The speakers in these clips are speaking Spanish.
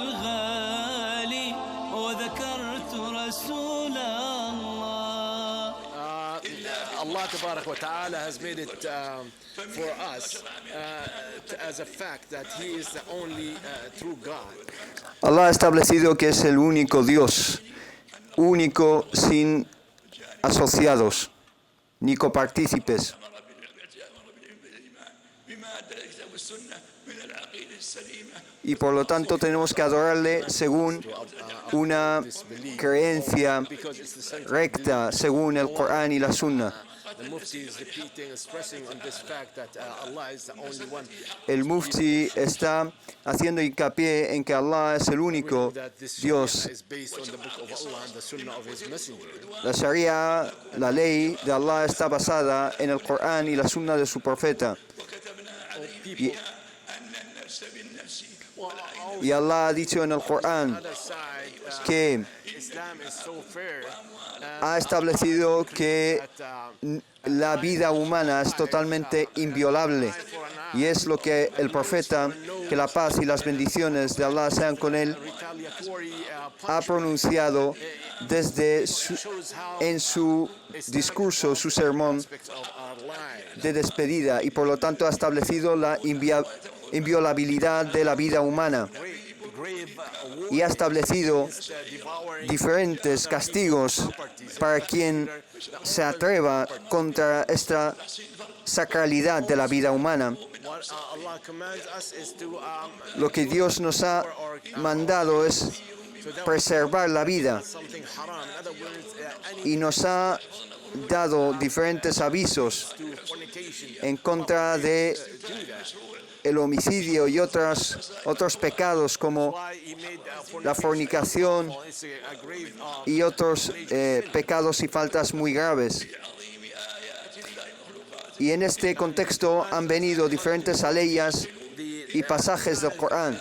الغالي وذكرت رسول الله. Allah Tabarak wa Ta'ala has made it for us as a fact that He is the only true God. Allah ha establecido que es el único Dios, único sin asociados ni copartícipes. Y por lo tanto tenemos que adorarle según una creencia recta, según el Corán y la Sunna. El Mufti está haciendo hincapié en que Allah es el único Dios. La Sharia, la ley de Allah, está basada en el Corán y la Sunna de su profeta. Y Allah ha dicho en el Corán que ha establecido que la vida humana es totalmente inviolable. Y es lo que el profeta, que la paz y las bendiciones de Allah sean con él, ha pronunciado en su discurso, su sermón de despedida, y por lo tanto ha establecido la inviolabilidad de la vida humana y ha establecido diferentes castigos para quien se atreva contra esta sacralidad de la vida humana. Lo que Dios nos ha mandado es preservar la vida y nos ha dado diferentes avisos en contra de el homicidio y otros pecados como la fornicación y otros pecados y faltas muy graves. Y en este contexto han venido diferentes aleyas y pasajes del Corán.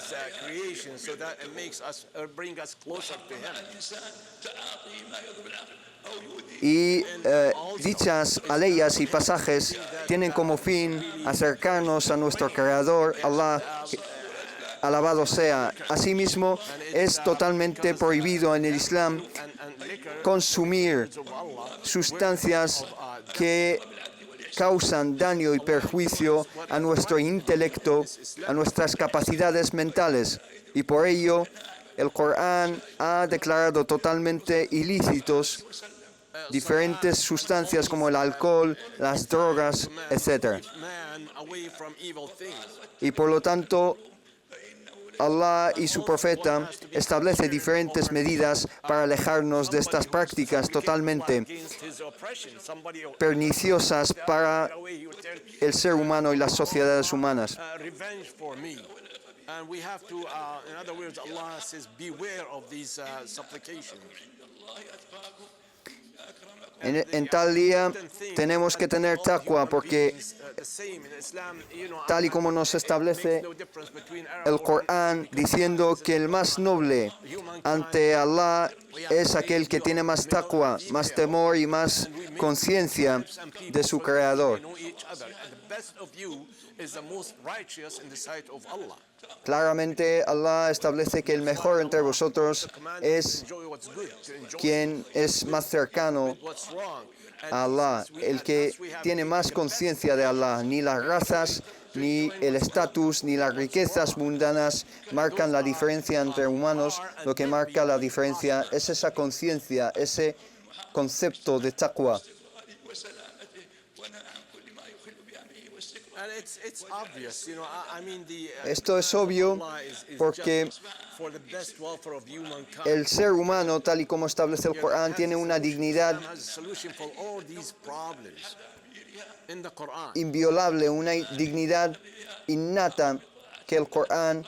Y dichas aleyas y pasajes tienen como fin acercarnos a nuestro Creador, Allah, alabado sea. Asimismo, es totalmente prohibido en el Islam consumir sustancias que causan daño y perjuicio a nuestro intelecto, a nuestras capacidades mentales. Y por ello, el Corán ha declarado totalmente ilícitos diferentes sustancias como el alcohol, las drogas, etc. Y por lo tanto, Allah y su profeta establecen diferentes medidas para alejarnos de estas prácticas totalmente perniciosas para el ser humano y las sociedades humanas. En tal día tenemos que tener taqwa, porque tal y como nos establece el Corán, diciendo que el más noble ante Allah es aquel que tiene más taqwa, más temor y más conciencia de su Creador. Claramente Allah establece que el mejor entre vosotros es quien es más cercano a Allah, el que tiene más conciencia de Allah. Ni las razas, ni el estatus, ni las riquezas mundanas marcan la diferencia entre humanos. Lo que marca la diferencia es esa conciencia, ese concepto de taqwa. Esto es obvio porque el ser humano, tal y como establece el Corán, tiene una dignidad inviolable, una dignidad innata que el Corán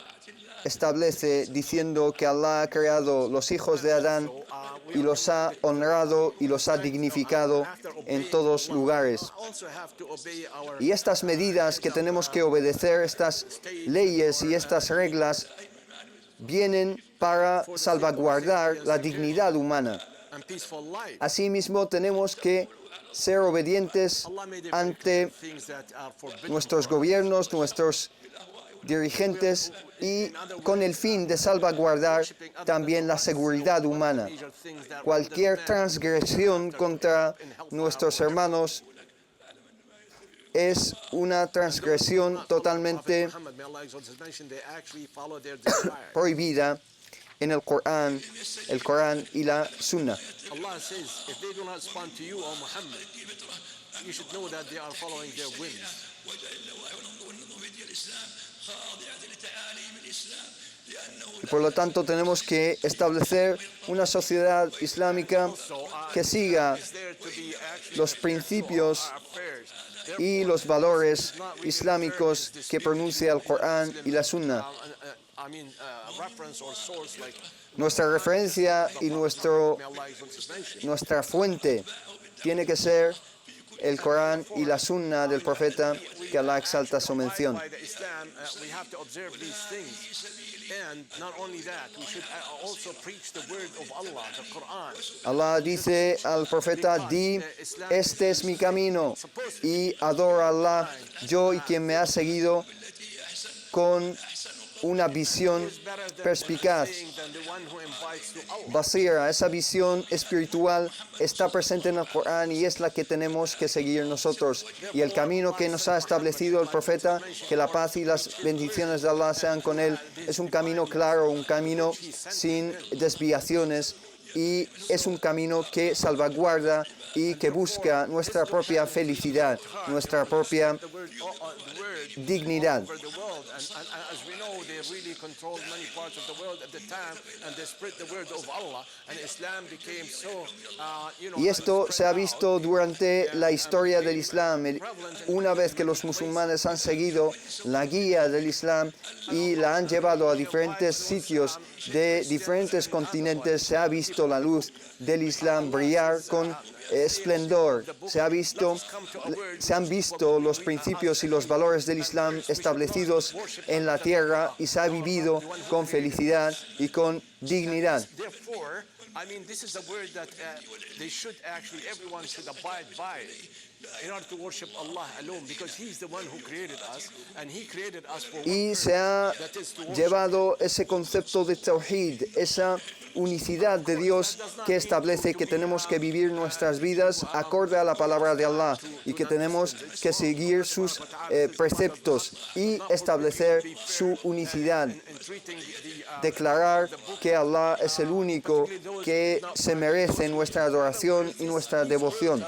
establece, diciendo que Allah ha creado los hijos de Adán y los ha honrado y los ha dignificado en todos lugares. Y estas medidas que tenemos que obedecer, estas leyes y estas reglas, vienen para salvaguardar la dignidad humana. Asimismo, tenemos que ser obedientes ante nuestros gobiernos, nuestros dirigentes y con el fin de salvaguardar también la seguridad humana. Cualquier transgresión contra nuestros hermanos es una transgresión totalmente prohibida en el Corán y la Sunna. Allah says, if they do not respond to you, O Muhammad, you should know that they are following their whims. Y por lo tanto tenemos que establecer una sociedad islámica que siga los principios y los valores islámicos que pronuncia el Corán y la Sunna. Nuestra referencia y nuestra fuente tiene que ser el Corán y la Sunna del profeta, que Allah exalta su mención. Allah dice al profeta, di, este es mi camino, y adora a Allah, yo y quien me ha seguido, con una visión perspicaz. Basira, esa visión espiritual está presente en el Corán y es la que tenemos que seguir nosotros. Y el camino que nos ha establecido el profeta, que la paz y las bendiciones de Allah sean con él, es un camino claro, un camino sin desviaciones, y es un camino que salvaguarda y que busca nuestra propia felicidad, nuestra propia dignidad. Y esto se ha visto durante la historia del Islam. Una vez que los musulmanes han seguido la guía del Islam y la han llevado a diferentes sitios de diferentes continentes, se ha visto la luz del Islam brillar con esplendor. Se han visto los principios y los valores del Islam establecidos en la tierra y se ha vivido con felicidad y con dignidad. This is a word that everyone should abide by in order to worship Allah alone, because He is the one who created us, and He created us for Y se ha llevado ese concepto de Tawhid, esa unicidad de Dios que establece que tenemos que vivir nuestras vidas acorde a la palabra de Allah y que tenemos que seguir sus preceptos y establecer su unicidad. Declarar que Allah es el único que se merece nuestra adoración y nuestra devoción.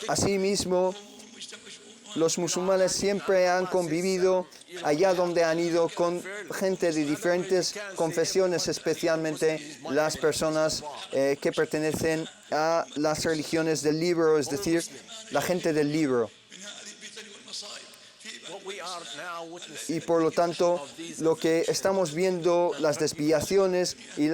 Asimismo, los musulmanes siempre han convivido allá donde han ido con gente de diferentes confesiones, especialmente las personas que pertenecen a las religiones del libro, es decir, la gente del libro. Y por lo tanto, lo que estamos viendo, las desviaciones y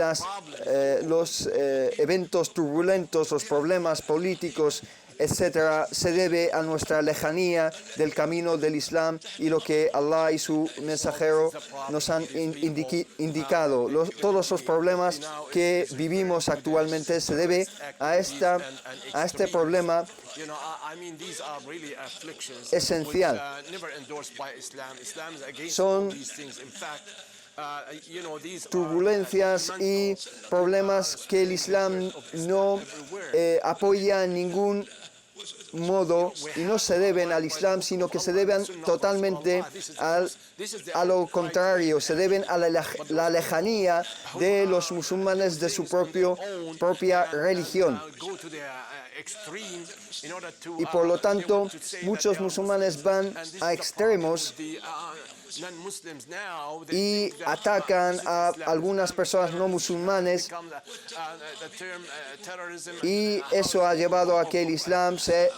los eventos turbulentos, los problemas políticos, etcétera, se debe a nuestra lejanía del camino del Islam y lo que Allah y su mensajero nos han indicado. Todos los problemas que vivimos actualmente se debe a este problema esencial. Son turbulencias y problemas que el Islam no apoya en ningún modo y no se deben al Islam, sino que se deben totalmente a lo contrario, se deben a la lejanía de los musulmanes de su propia religión. Y por lo tanto, muchos musulmanes van a extremos y atacan a algunas personas no musulmanes, y eso ha llevado a que el Islam se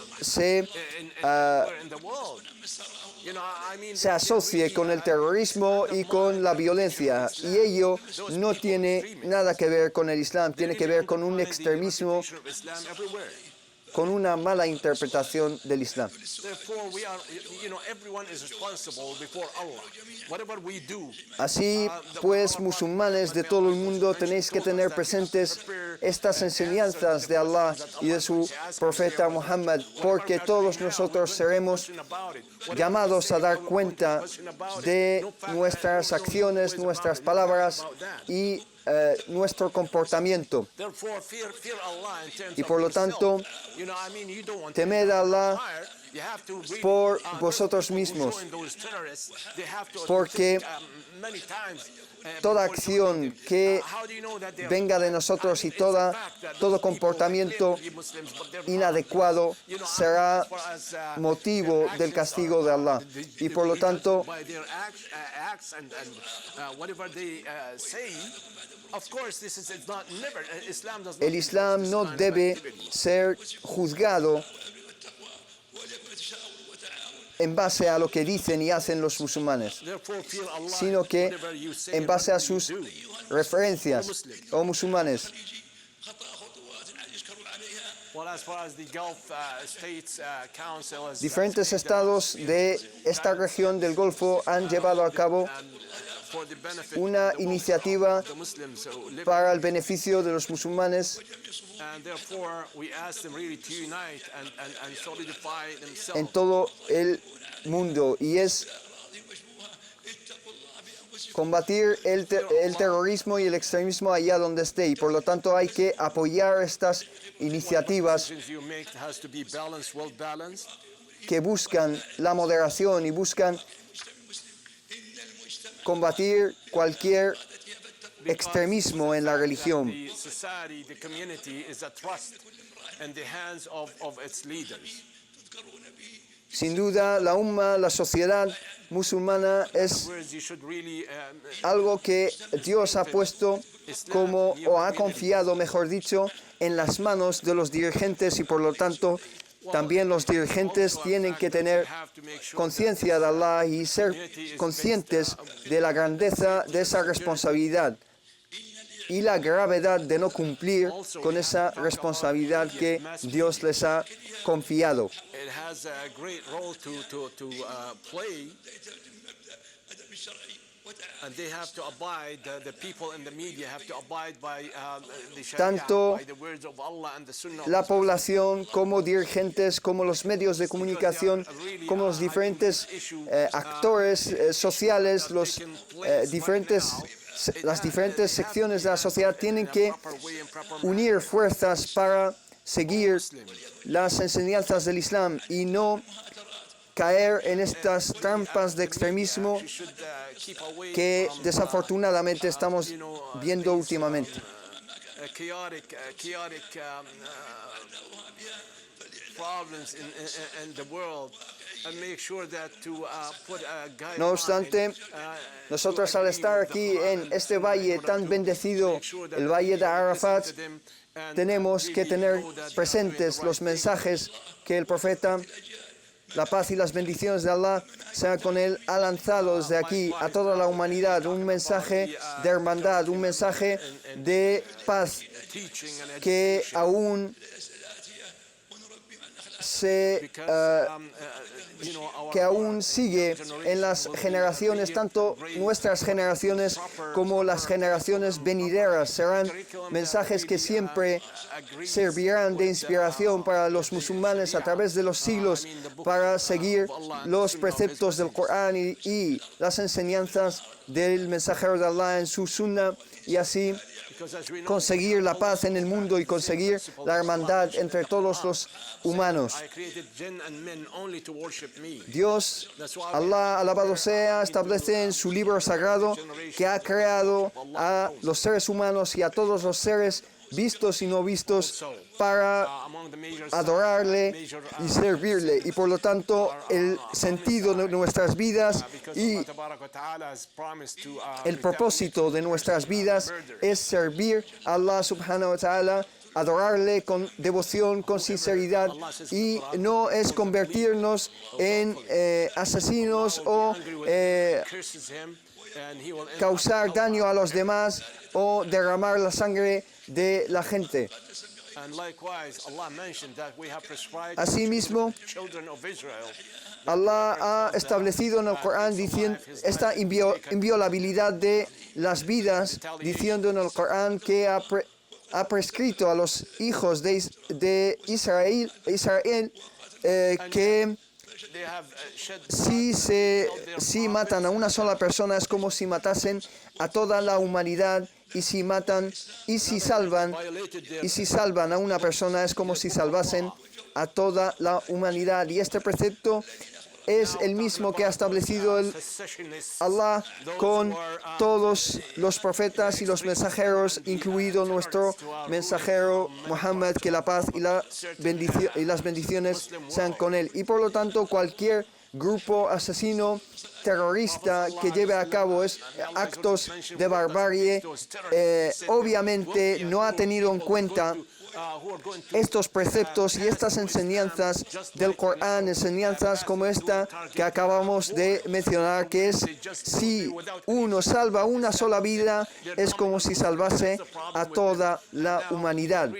asocie con el terrorismo y con la violencia, y ello no tiene nada que ver con el Islam, tiene que ver con un extremismo con una mala interpretación del Islam. Therefore, we are, everyone is responsible before Allah. Whatever we do, Así pues, musulmanes de todo el mundo, tenéis que tener presentes estas enseñanzas de Allah y de su profeta Muhammad, porque todos nosotros seremos llamados a dar cuenta de nuestras acciones, nuestras palabras y nuestro comportamiento. therefore fear Allah in terms Y of por lo yourself. tanto, You don't want temed a Allah fire. You have to really, por those vosotros people who mismos, join those terrorists, they have to porque think, many times, toda before acción joining them. que How do you know that they are- venga de nosotros y It's a fact that todo those people comportamiento claim to be Muslims, but they're not. inadecuado será As far as, motivo their del actions castigo are, de Allah. they Y por lo believe that tanto, by their acts and whatever they say, of course, it's not never. Islam does not el Islam endorse no this kind of debe activity. ser juzgado en base a lo que dicen y hacen los musulmanes, Therefore, fear Allah sino que whatever you say en and base a whatever you sus do. referencias o musulmanes. Well, as far as the Gulf States Council has Diferentes said, estados de esta región del Golfo han llevado a cabo for the benefit una of the iniciativa of the Muslims who live para el beneficio de los musulmanes and therefore we ask them really to unite and solidify en themselves. todo el mundo, y es combatir el terrorismo y el extremismo allá donde esté, y por lo tanto hay que apoyar estas iniciativas Decisions you make has to be balanced, well balanced. que buscan la moderación y buscan combatir cualquier extremismo en la religión. The society, the community is a trust in the hands of its leaders. Sin duda, la umma, la sociedad musulmana es Whereas you should really algo que Dios ha puesto como, o ha confiado, mejor dicho, en las manos de los dirigentes, y por lo tanto también los dirigentes tienen que tener conciencia de Allah y ser conscientes de la grandeza de esa responsabilidad y la gravedad de no cumplir con esa responsabilidad que Dios les ha confiado. it has a great role to play, and they have to abide. The people in the media have to abide by the Sharia, Tanto by the words of Allah and the Sunnah. La población, como dirigentes, como los medios de comunicación, como los diferentes actores sociales, las diferentes secciones de la sociedad tienen que unir fuerzas para seguir las enseñanzas del Islam y no caer en estas trampas de extremismo que desafortunadamente estamos viendo últimamente. Chaotic problems in the world, and make sure that to put a guideline. No obstante, nosotros al estar aquí en este valle tan bendecido, el valle de Arafat, tenemos que tener presentes los mensajes que el profeta, la paz y las bendiciones de Allah sean con él, ha lanzado desde aquí a toda la humanidad un mensaje de hermandad, un mensaje de paz que aún sigue en las generaciones, tanto nuestras generaciones como las generaciones venideras. Serán mensajes que siempre servirán de inspiración para los musulmanes a través de los siglos, para seguir los preceptos del Corán y las enseñanzas del mensajero de Allah en su sunnah, y así conseguir la paz en el mundo y conseguir la hermandad entre todos los humanos. Dios, Allah, alabado sea, establece en su libro sagrado que ha creado a los seres humanos y a todos los seres vistos y no vistos para adorarle y servirle, y por lo tanto el sentido de nuestras vidas y el propósito de nuestras vidas es servir a Allah subhanahu wa ta'ala, adorarle con devoción, con sinceridad, y no es convertirnos en asesinos o causar daño a los demás o derramar la sangre de la gente. And likewise, Allah mentioned that we have prescribed Asimismo, children of Israel. Allah ha establecido en el Corán esta inviolabilidad de las vidas, diciendo en el Corán que ha prescrito a los hijos de Israel que si matan a una sola persona es como si matasen a toda la humanidad, y si salvan a una persona es como si salvasen a toda la humanidad. Y este precepto es el mismo que ha establecido Allah con todos los profetas y los mensajeros, incluido nuestro mensajero Muhammad, que la paz y las bendiciones sean con él. Y por lo tanto, cualquier grupo asesino terrorista que lleve a cabo actos de barbarie, obviamente no ha tenido en cuenta estos preceptos y estas enseñanzas del Corán, enseñanzas como esta que acabamos de mencionar, que es: si uno salva una sola vida, es como si salvase a toda la humanidad.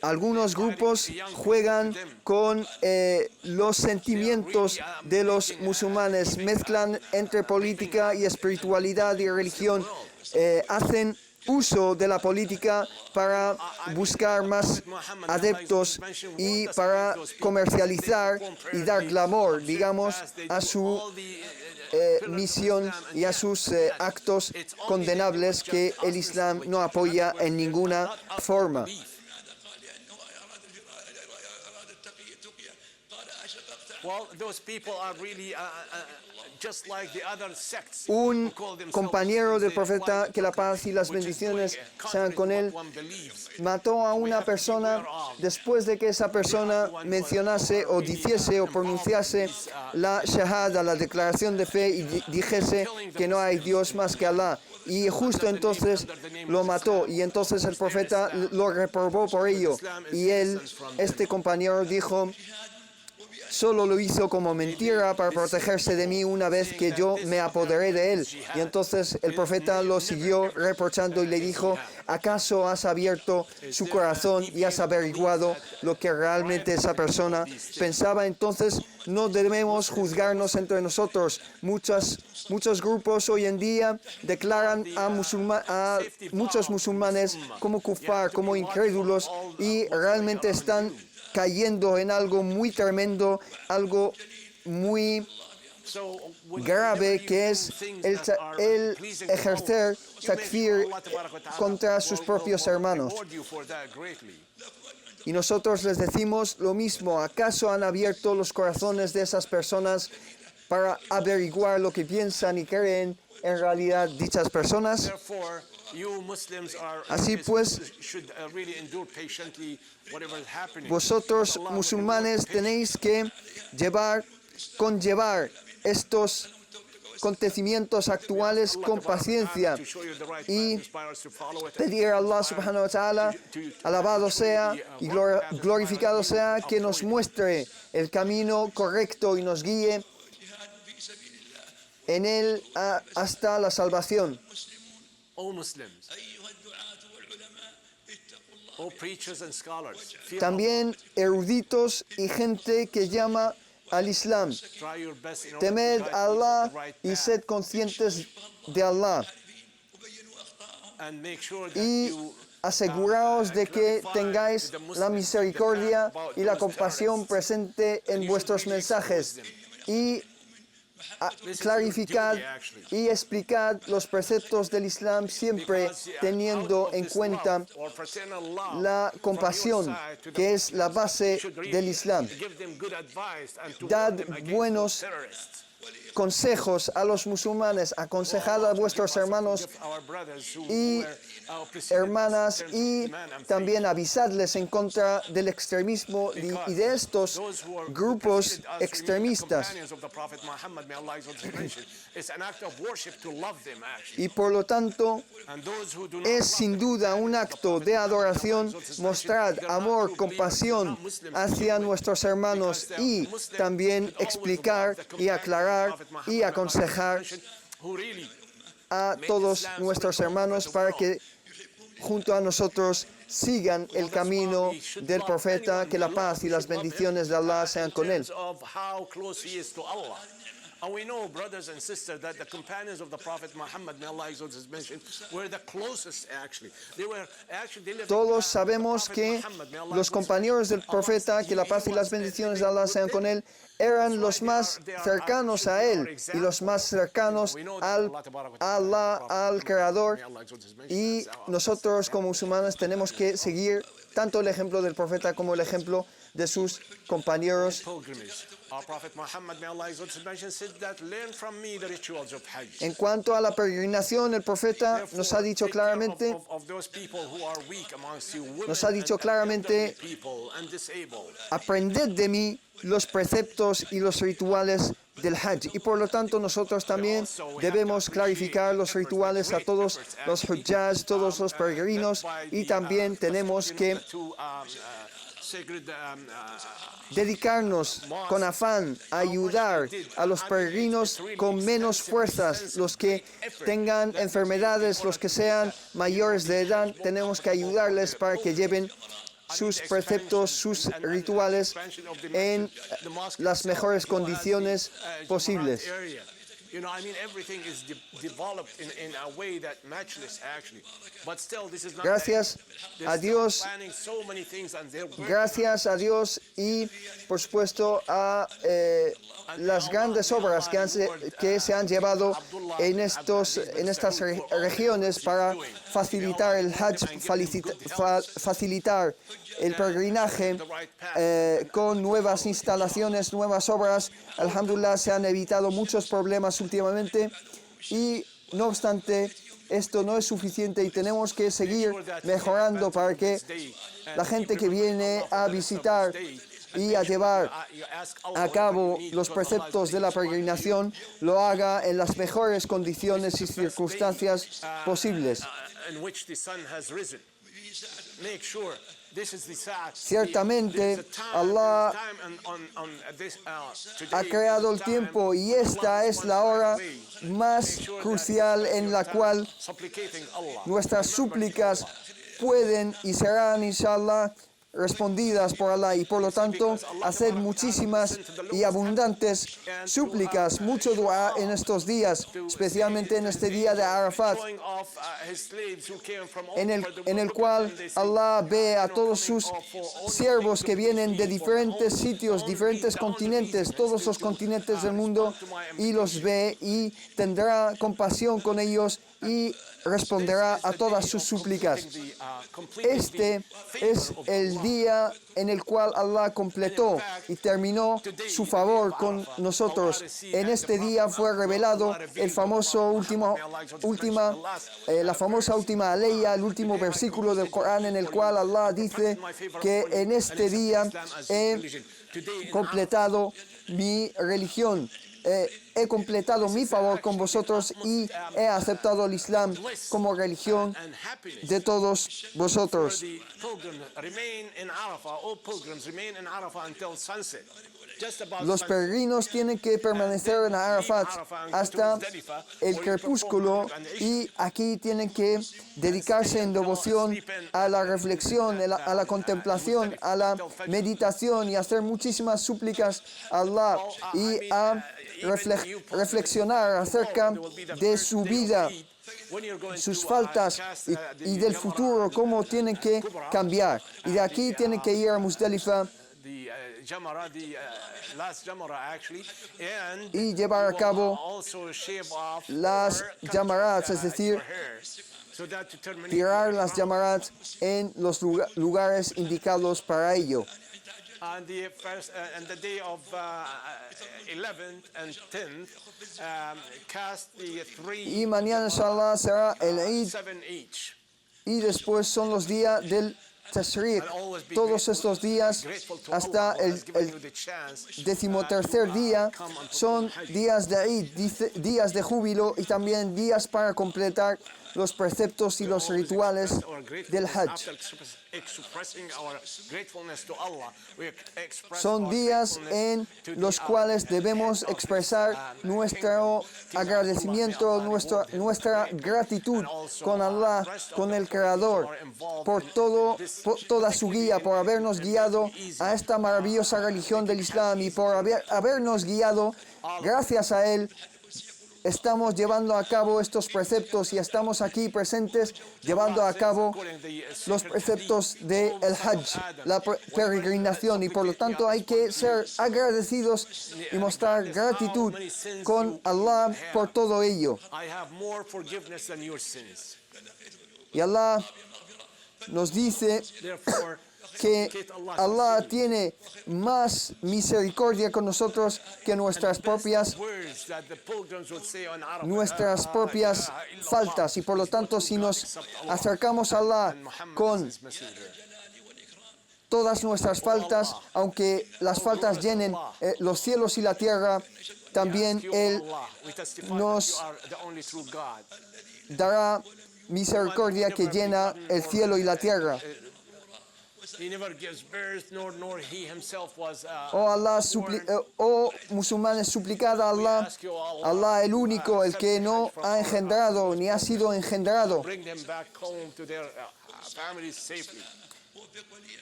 Algunos grupos juegan con los sentimientos de los musulmanes, mezclan entre política y espiritualidad y religión, hacen uso de la política para buscar más adeptos y para comercializar y dar glamour, digamos, a su misión y a sus actos condenables que el Islam no apoya en ninguna forma. Un compañero del profeta, que la paz y las bendiciones sean con él, mató a una persona después de que esa persona mencionase o dijese o pronunciase la shahada, la declaración de fe, y dijese que no hay Dios más que Allah. Y justo entonces lo mató, y entonces el profeta lo reprobó por ello. Y este compañero dijo: solo lo hizo como mentira para protegerse de mí una vez que yo me apoderé de él. Y entonces el profeta lo siguió reprochando y le dijo: ¿acaso has abierto su corazón y has averiguado lo que realmente esa persona pensaba? Entonces no debemos juzgarnos entre nosotros. Muchos grupos hoy en día declaran a muchos musulmanes como kufar, como incrédulos, y realmente están cayendo en algo muy tremendo, algo muy grave, que es el ejercer takfir contra sus propios hermanos. Y nosotros les decimos lo mismo: ¿acaso han abierto los corazones de esas personas para averiguar lo que piensan y creen en realidad dichas personas? Así pues, vosotros musulmanes tenéis que conllevar estos acontecimientos actuales con paciencia y pedir a Allah subhanahu wa ta'ala, alabado sea y glorificado sea, que nos muestre el camino correcto y nos guíe en él hasta la salvación. También eruditos y gente que llama al Islam, temed a Allah y sed conscientes de Allah, y aseguraos de que tengáis la misericordia y la compasión presente en vuestros mensajes, y clarificad y explicad los preceptos del Islam, siempre teniendo en cuenta la compasión, que es la base del Islam. Dad buenos consejos a los musulmanes, aconsejad a vuestros hermanos y hermanas, y también avisadles en contra del extremismo y de estos grupos extremistas. Y por lo tanto, es sin duda un acto de adoración mostrar amor, compasión hacia nuestros hermanos, y también explicar y aclarar orar y aconsejar a todos nuestros hermanos para que junto a nosotros sigan el camino del profeta, que la paz y las bendiciones de Allah sean con él. And we know, brothers and sisters, that the companions of the Prophet Muhammad, may Allah exalt his mention, were the closest actually. They lived Todos sabemos que los compañeros del profeta, que la paz y las bendiciones de Allah sean con él, eran los más cercanos a él y los más cercanos al Allah, al Creador. Y nosotros como musulmanes tenemos que seguir tanto el ejemplo del profeta como el ejemplo de sus compañeros. En cuanto a la peregrinación, el profeta nos ha dicho claramente, aprended de mí los preceptos y los rituales del Hajj. Y por lo tanto nosotros también debemos clarificar los rituales a todos los hujjaj, todos los peregrinos, y también tenemos que dedicarnos con afán a ayudar a los peregrinos con menos fuerzas, los que tengan enfermedades, los que sean mayores de edad, tenemos que ayudarles para que lleven sus preceptos, sus rituales en las mejores condiciones posibles. You know, I mean, everything is developed in a way that matchless, actually. But still, this is not. Gracias a Dios. Planning so many things and they're Gracias a Dios y, por supuesto, a las grandes obras que se han llevado en estas regiones para facilitar el Hajj, facilitar el peregrinaje con nuevas instalaciones, nuevas obras. Alhamdulillah, se han evitado muchos problemas últimamente y, no obstante, esto no es suficiente y tenemos que seguir mejorando para que la gente que viene a visitar y a llevar a cabo los preceptos de la peregrinación lo haga en las mejores condiciones y circunstancias posibles. Ciertamente, Allah ha creado el tiempo y esta es la hora más crucial en la cual nuestras súplicas pueden y serán, inshallah, respondidas por Allah, y por lo tanto hacer muchísimas y abundantes súplicas, mucho dua en estos días, especialmente en este día de Arafat, en el cual Allah ve a todos sus siervos que vienen de diferentes sitios, diferentes continentes, todos los continentes del mundo, y los ve y tendrá compasión con ellos y responderá a todas sus súplicas. Este es el día en el cual Allah completó y terminó su favor con nosotros. En este día fue revelado la famosa última aleya, el último versículo del Corán, en el cual Allah dice que en este día he completado mi religión. He completado mi favor con vosotros y he aceptado el Islam como religión de todos vosotros. Los peregrinos tienen que permanecer en Arafat hasta el crepúsculo y aquí tienen que dedicarse en devoción a la reflexión, a la contemplación, a la meditación y hacer muchísimas súplicas a Allah y a reflexionar acerca de su vida, sus faltas y del futuro, cómo tienen que cambiar. Y de aquí tienen que ir a Muzdalifa y llevar a cabo las jamarats, es decir, tirar las jamarats en los lugares indicados para ello. And the day of 11th and 10th, cast the three. Y mañana, inshallah, será el Eid. Y después son los días del Tashriq. Todos estos días, hasta el 13º día, son días de Eid, días de júbilo y también días para completar los preceptos y los rituales del Hajj. Son días en los cuales debemos expresar nuestro agradecimiento, nuestra gratitud con Allah, con el Creador, por toda su guía, por habernos guiado a esta maravillosa religión del Islam y por habernos guiado. Gracias a Él estamos llevando a cabo estos preceptos y estamos aquí presentes llevando a cabo los preceptos del Hajj, la peregrinación, y por lo tanto hay que ser agradecidos y mostrar gratitud con Allah por todo ello. Y Allah nos dice que Allah tiene más misericordia con nosotros que nuestras propias faltas, y por lo tanto si nos acercamos a Allah con todas nuestras faltas, aunque las faltas llenen los cielos y la tierra, también Él nos dará misericordia que llena el cielo y la tierra. Oh Allah, oh musulmanes, suplicad a Allah, Allah el único, el que no ha engendrado ni ha sido engendrado.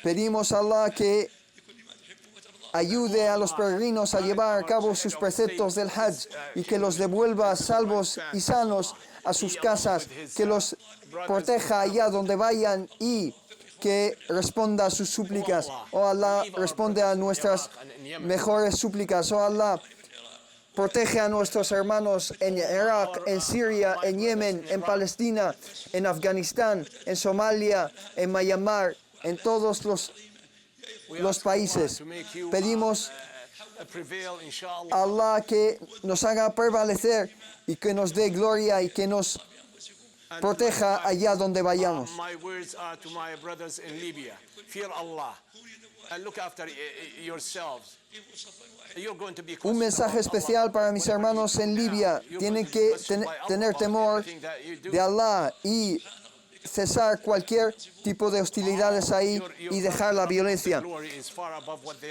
Pedimos a Allah que ayude a los peregrinos a llevar a cabo sus preceptos del Hajj y que los devuelva salvos y sanos a sus casas, que los proteja allá donde vayan y que responda a sus súplicas. Oh Allah, responde a nuestras mejores súplicas. Oh Allah, protege a nuestros hermanos en Irak, en Siria, en Yemen, en Palestina, en Afganistán, en Somalia, en Myanmar, en todos los países. Pedimos a Allah que nos haga prevalecer y que nos dé gloria y que nos proteja allá donde vayamos. Un mensaje especial para mis hermanos en Libia. Tienen que tener temor de Allah y cesar cualquier tipo de hostilidades ahí y dejar la violencia.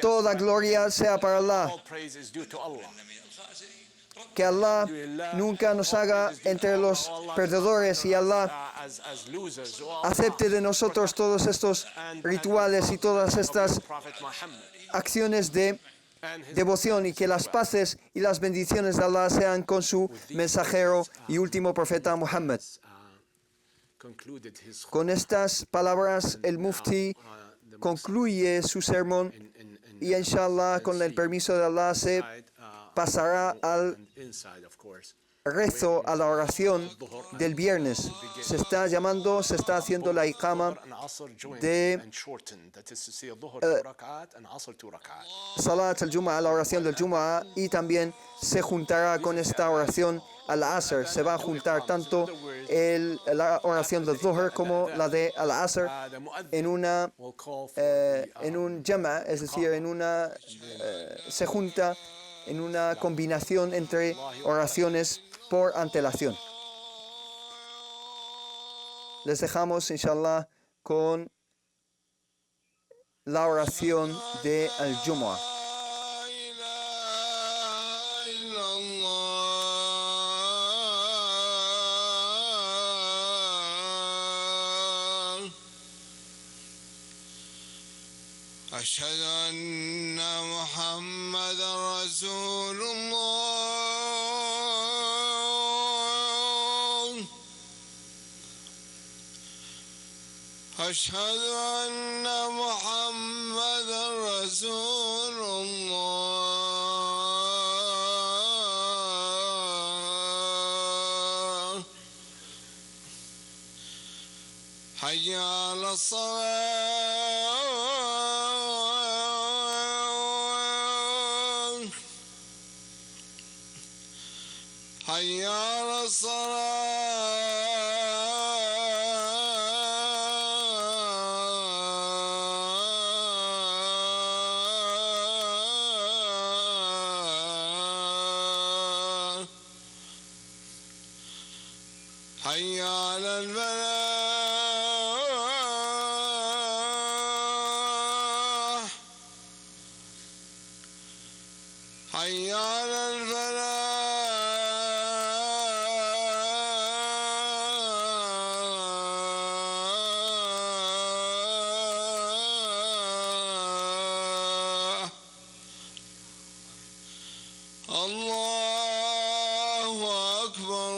Toda gloria sea para Allah. Que Allah nunca nos haga entre los perdedores y Allah acepte de nosotros todos estos rituales y todas estas acciones de devoción, y que las paces y las bendiciones de Allah sean con su mensajero y último profeta Muhammad. Con estas palabras el mufti concluye su sermón y inshallah con el permiso de Allah se pasará al rezo, a la oración del viernes. Se está haciendo la iqama de Salat al-Jumu'ah, la oración del Jumu'ah, y también se juntará con esta oración al-Asr. Se va a juntar tanto la oración del Dhuhr como la de al-Asr en un jama', es decir, se junta en una combinación entre oraciones por antelación. Les dejamos, inshallah, con la oración de al-Jumu'ah. أشهد أن محمد رسول الله أشهد أن محمد رسول الله حي على الصلاة حي على الصلاة حي على حي على الفلاح الله أكبر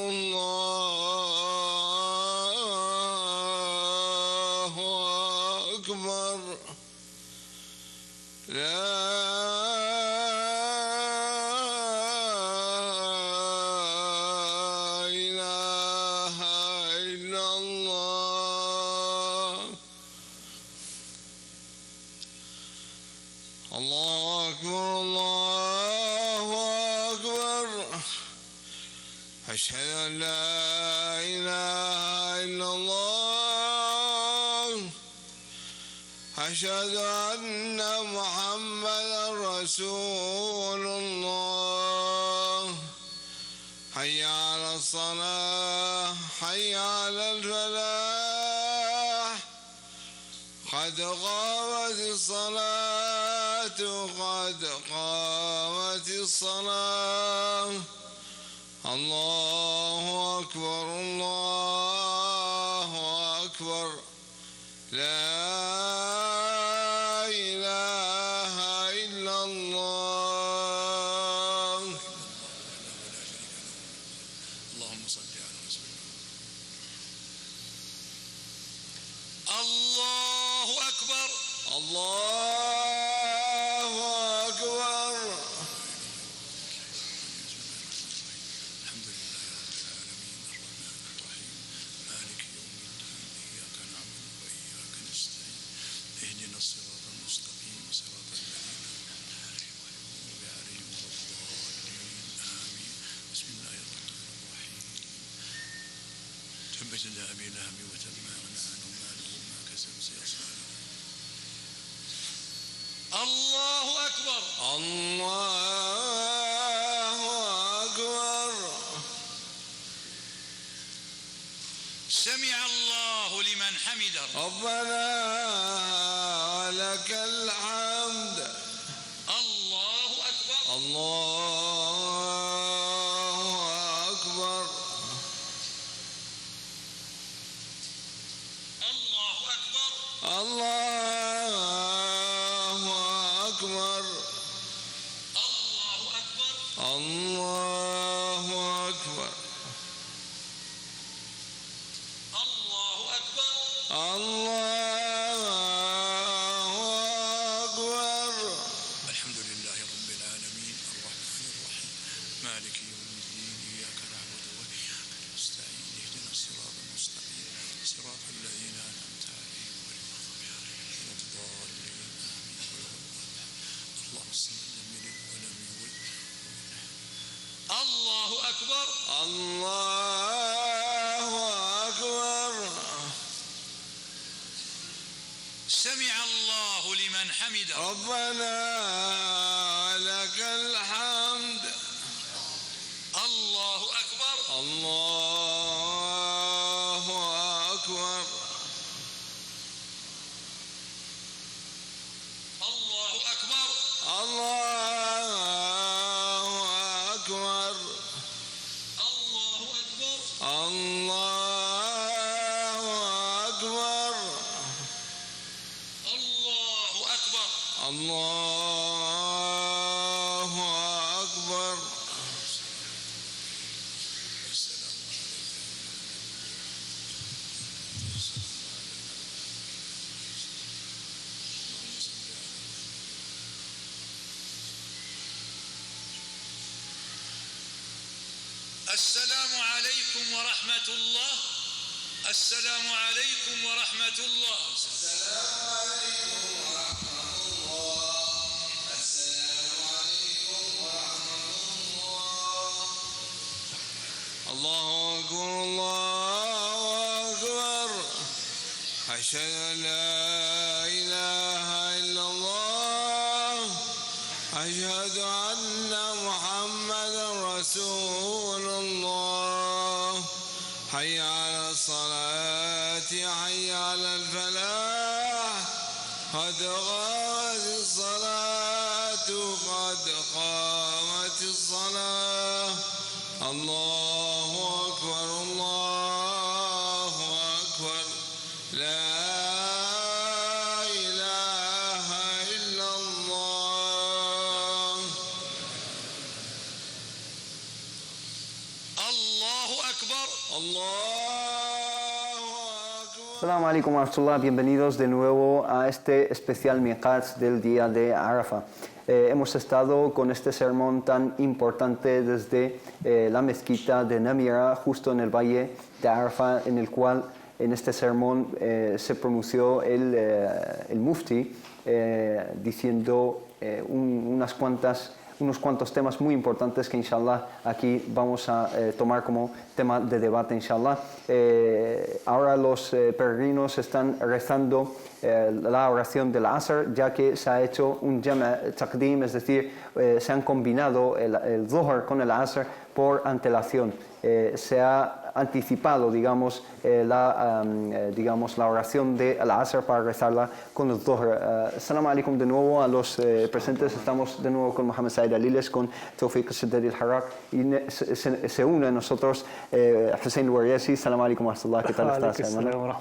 الله أكبر لا إله إلا الله الله أكبر الله أكبر أشهد أن لا إله إلا الله أشهد أن محمدا رسول الله حي على الصلاة حي على الفلاح قد قامت الصلاة قد قامت الصلاة الله أكبر الله أكبر لا إله إلا الله اللهم صل على رسول الله الله أكبر الله أكبر الحمد لله رب العالمين الرحمن الرحيم مالك يوم الدين إياك نعبد وإياك نستعين اهدنا الصراط المستقيم صراط الذين أنعمت عليهم غير المغضوب عليهم ولا الضالين آمين بسم الله الرحمن الرحيم تبت يدا أبي لهب وتب ما أغنى عنه ماله وما كسب سيصلى الله أكبر الله أكبر سمع الله لمن حمده ربنا ولك الحمد الله أكبر الله أكبر الله أكبر الله أكبر الله أكبر الله أكبر الله أكبر الله أكبر الحمد لله رب العالمين الرحمن الرحيم مالك يوم الدين إياك نعبد وإياك نستعين اهدنا الصراط المستقيم صراط الذين أنعمت عليهم غير المغضوب عليهم ولا الضالين آمين اللهم صل لم يلد ولم يولد الله أكبر الله أكبر سمع الله لمن حمده ربنا لك الحمد الله أكبر الله أكبر الله أكبر الله أكبر الله أكبر الله أكبر الله أكبر الله أكبر السلام عليكم ورحمة الله السلام عليكم ورحمة الله الله أكبر الله أكبر أشهد أن لا إله إلا الله أشهد أن محمدا رسول الله حي على الصلاة حي على الفلاح قد قامت الصلاة قد قامت الصلاة الله أكبر الله أكبر لا إله إلا الله الله أكبر الله Assalamu alaikum wa rahmatullah, bienvenidos de nuevo a este especial Miqat del día de Arafah. Hemos estado con este sermón tan importante desde la mezquita de Namira, justo en el valle de Arafah, en el cual en este sermón se pronunció el mufti diciendo unos cuantos temas muy importantes que inshallah aquí vamos a tomar como tema de debate inshallah. Ahora los peregrinos están rezando la oración del Asr, ya que se ha hecho un jama' taqdim, es decir, se han combinado el Dhuhr con el Asr por antelación. Se ha anticipado, digamos, la oración del Asr para rezarla con el Dhuhr. Assalamu alaikum de nuevo a los presentes. Estamos de nuevo con Mohamed Said Aliles, con Tawfiq Shaddad al-Harrak, y se une a nosotros Hussein Wariyasi. Assalamu alaikum wa rahmatullah. ¿Qué tal estás, hermano?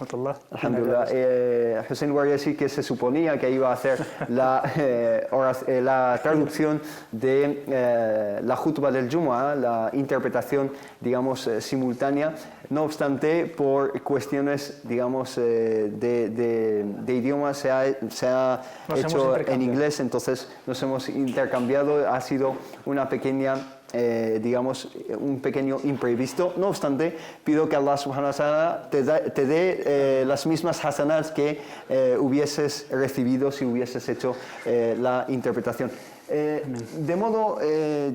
Alhamdulillah. Hussein Wariyasi, que se suponía que iba a hacer la traducción de la khutbah del Jumu'ah, la interpretación, digamos, simultánea. No obstante, por cuestiones, digamos, de idioma se ha hecho en inglés, entonces nos hemos intercambiado. Ha sido una pequeña, digamos, un pequeño imprevisto. No obstante, pido que Allah subhanahu wa ta'ala te dé las mismas hasanats que hubieses recibido si hubieses hecho la interpretación. De modo,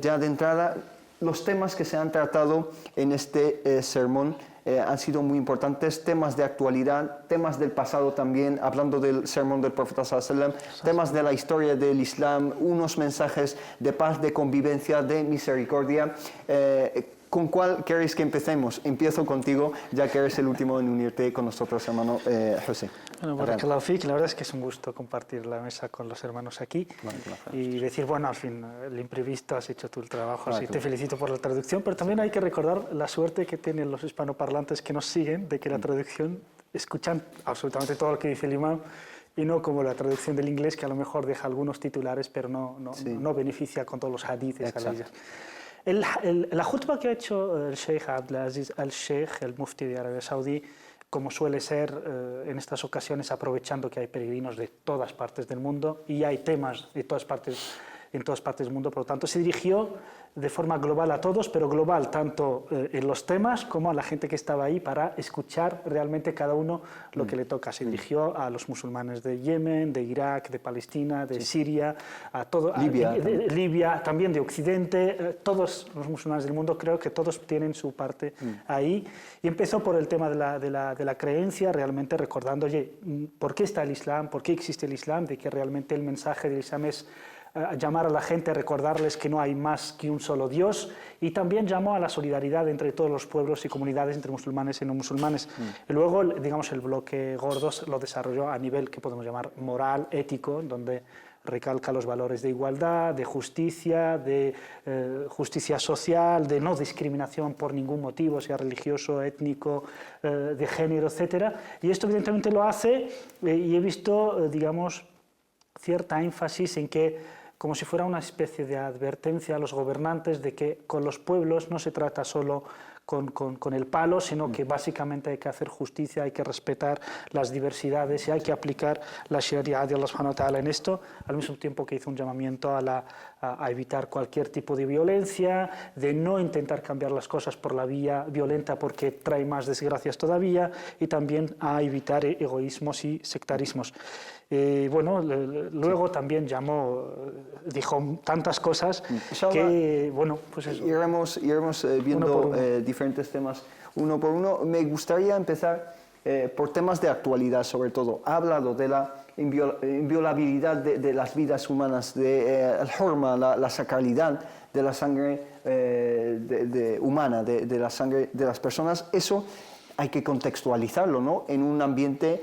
ya de entrada, los temas que se han tratado en este sermón han sido muy importantes, temas de actualidad, temas del pasado también, hablando del sermón del Profeta sallallahu alaihi wasallam, temas de la historia del Islam, unos mensajes de paz, de convivencia, de misericordia. ¿Con cuál queréis que empecemos? Empiezo contigo, ya que eres el último en unirte con nosotros, hermano José. Bueno, barakallahu fik, la verdad es que es un gusto compartir la mesa con los hermanos aquí y decir, bueno, al fin, el imprevisto, has hecho tú el trabajo, así te felicito por la traducción, pero también hay que recordar la suerte que tienen los hispanoparlantes que nos siguen, de que la traducción escuchan absolutamente todo lo que dice el imam, y no como la traducción del inglés, que a lo mejor deja algunos titulares, pero no beneficia con todos los hadiths. La khutbah que ha hecho el Sheikh Abdulaziz al-Sheikh, el mufti de Arabia Saudí, como suele ser en estas ocasiones, aprovechando que hay peregrinos de todas partes del mundo y hay temas de todas partes, en todas partes del mundo, por lo tanto se dirigió de forma global a todos, pero global tanto en los temas como a la gente que estaba ahí para escuchar realmente cada uno lo que le toca. Se dirigió a los musulmanes de Yemen, de Irak, de Palestina, de Siria, a todo, Libia, también de Occidente, todos los musulmanes del mundo, creo que todos tienen su parte ahí. Y empezó por el tema de la creencia, realmente recordando, oye, ¿por qué está el Islam? ¿Por qué existe el Islam? De que realmente el mensaje del Islam es llamar a la gente, recordarles que no hay más que un solo Dios, y también llamó a la solidaridad entre todos los pueblos y comunidades, entre musulmanes y no musulmanes. Y luego, digamos, el bloque gordo lo desarrolló a nivel que podemos llamar moral, ético, donde recalca los valores de igualdad, de justicia social, de no discriminación por ningún motivo, sea religioso, étnico, de género, etc. Y esto evidentemente lo hace, y he visto, digamos, cierta énfasis en que, como si fuera una especie de advertencia a los gobernantes de que con los pueblos no se trata solo con el palo, sino que básicamente hay que hacer justicia, hay que respetar las diversidades y hay que aplicar la Sharia de Allah subhanahu wa ta'ala en esto, al mismo tiempo que hizo un llamamiento a evitar cualquier tipo de violencia, de no intentar cambiar las cosas por la vía violenta porque trae más desgracias todavía, y también a evitar egoísmos y sectarismos. Bueno, luego también dijo tantas cosas que, bueno, pues eso. Iremos viendo diferentes temas uno por uno. Me gustaría empezar por temas de actualidad, sobre todo. Ha hablado de la inviolabilidad de las vidas humanas, el hurma, la sacralidad de la sangre humana, de la sangre de las personas. Eso hay que contextualizarlo, ¿no? En un ambiente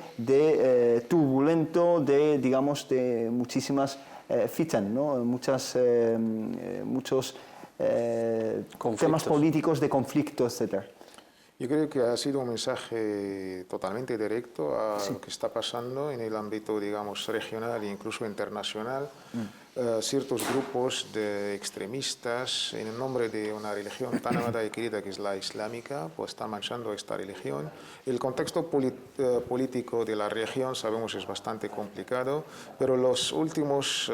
turbulento, digamos, de muchísimas fitan, ¿no? Muchos temas políticos de conflicto, etc. Yo creo que ha sido un mensaje totalmente directo a lo que está pasando en el ámbito, digamos, regional e incluso internacional. Ciertos grupos de extremistas, en el nombre de una religión tan amada y querida que es la islámica, pues están manchando esta religión. El contexto político de la región, sabemos, es bastante complicado, pero los últimos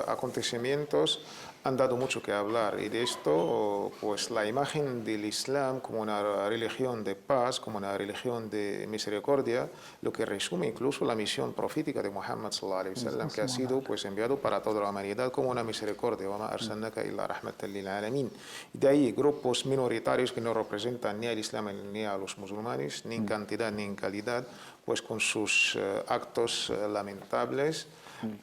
acontecimientos han dado mucho que hablar, y de esto, pues la imagen del Islam como una religión de paz, como una religión de misericordia, lo que resume incluso la misión profética de Muhammad sallallahu alaihi wasallam, que ha sido pues enviado para toda la humanidad como una misericordia, wa ma arsalnaka illa rahmatan lil alamin. Y de ahí grupos minoritarios que no representan ni al Islam ni a los musulmanes, ni en cantidad ni en calidad, pues con sus actos lamentables,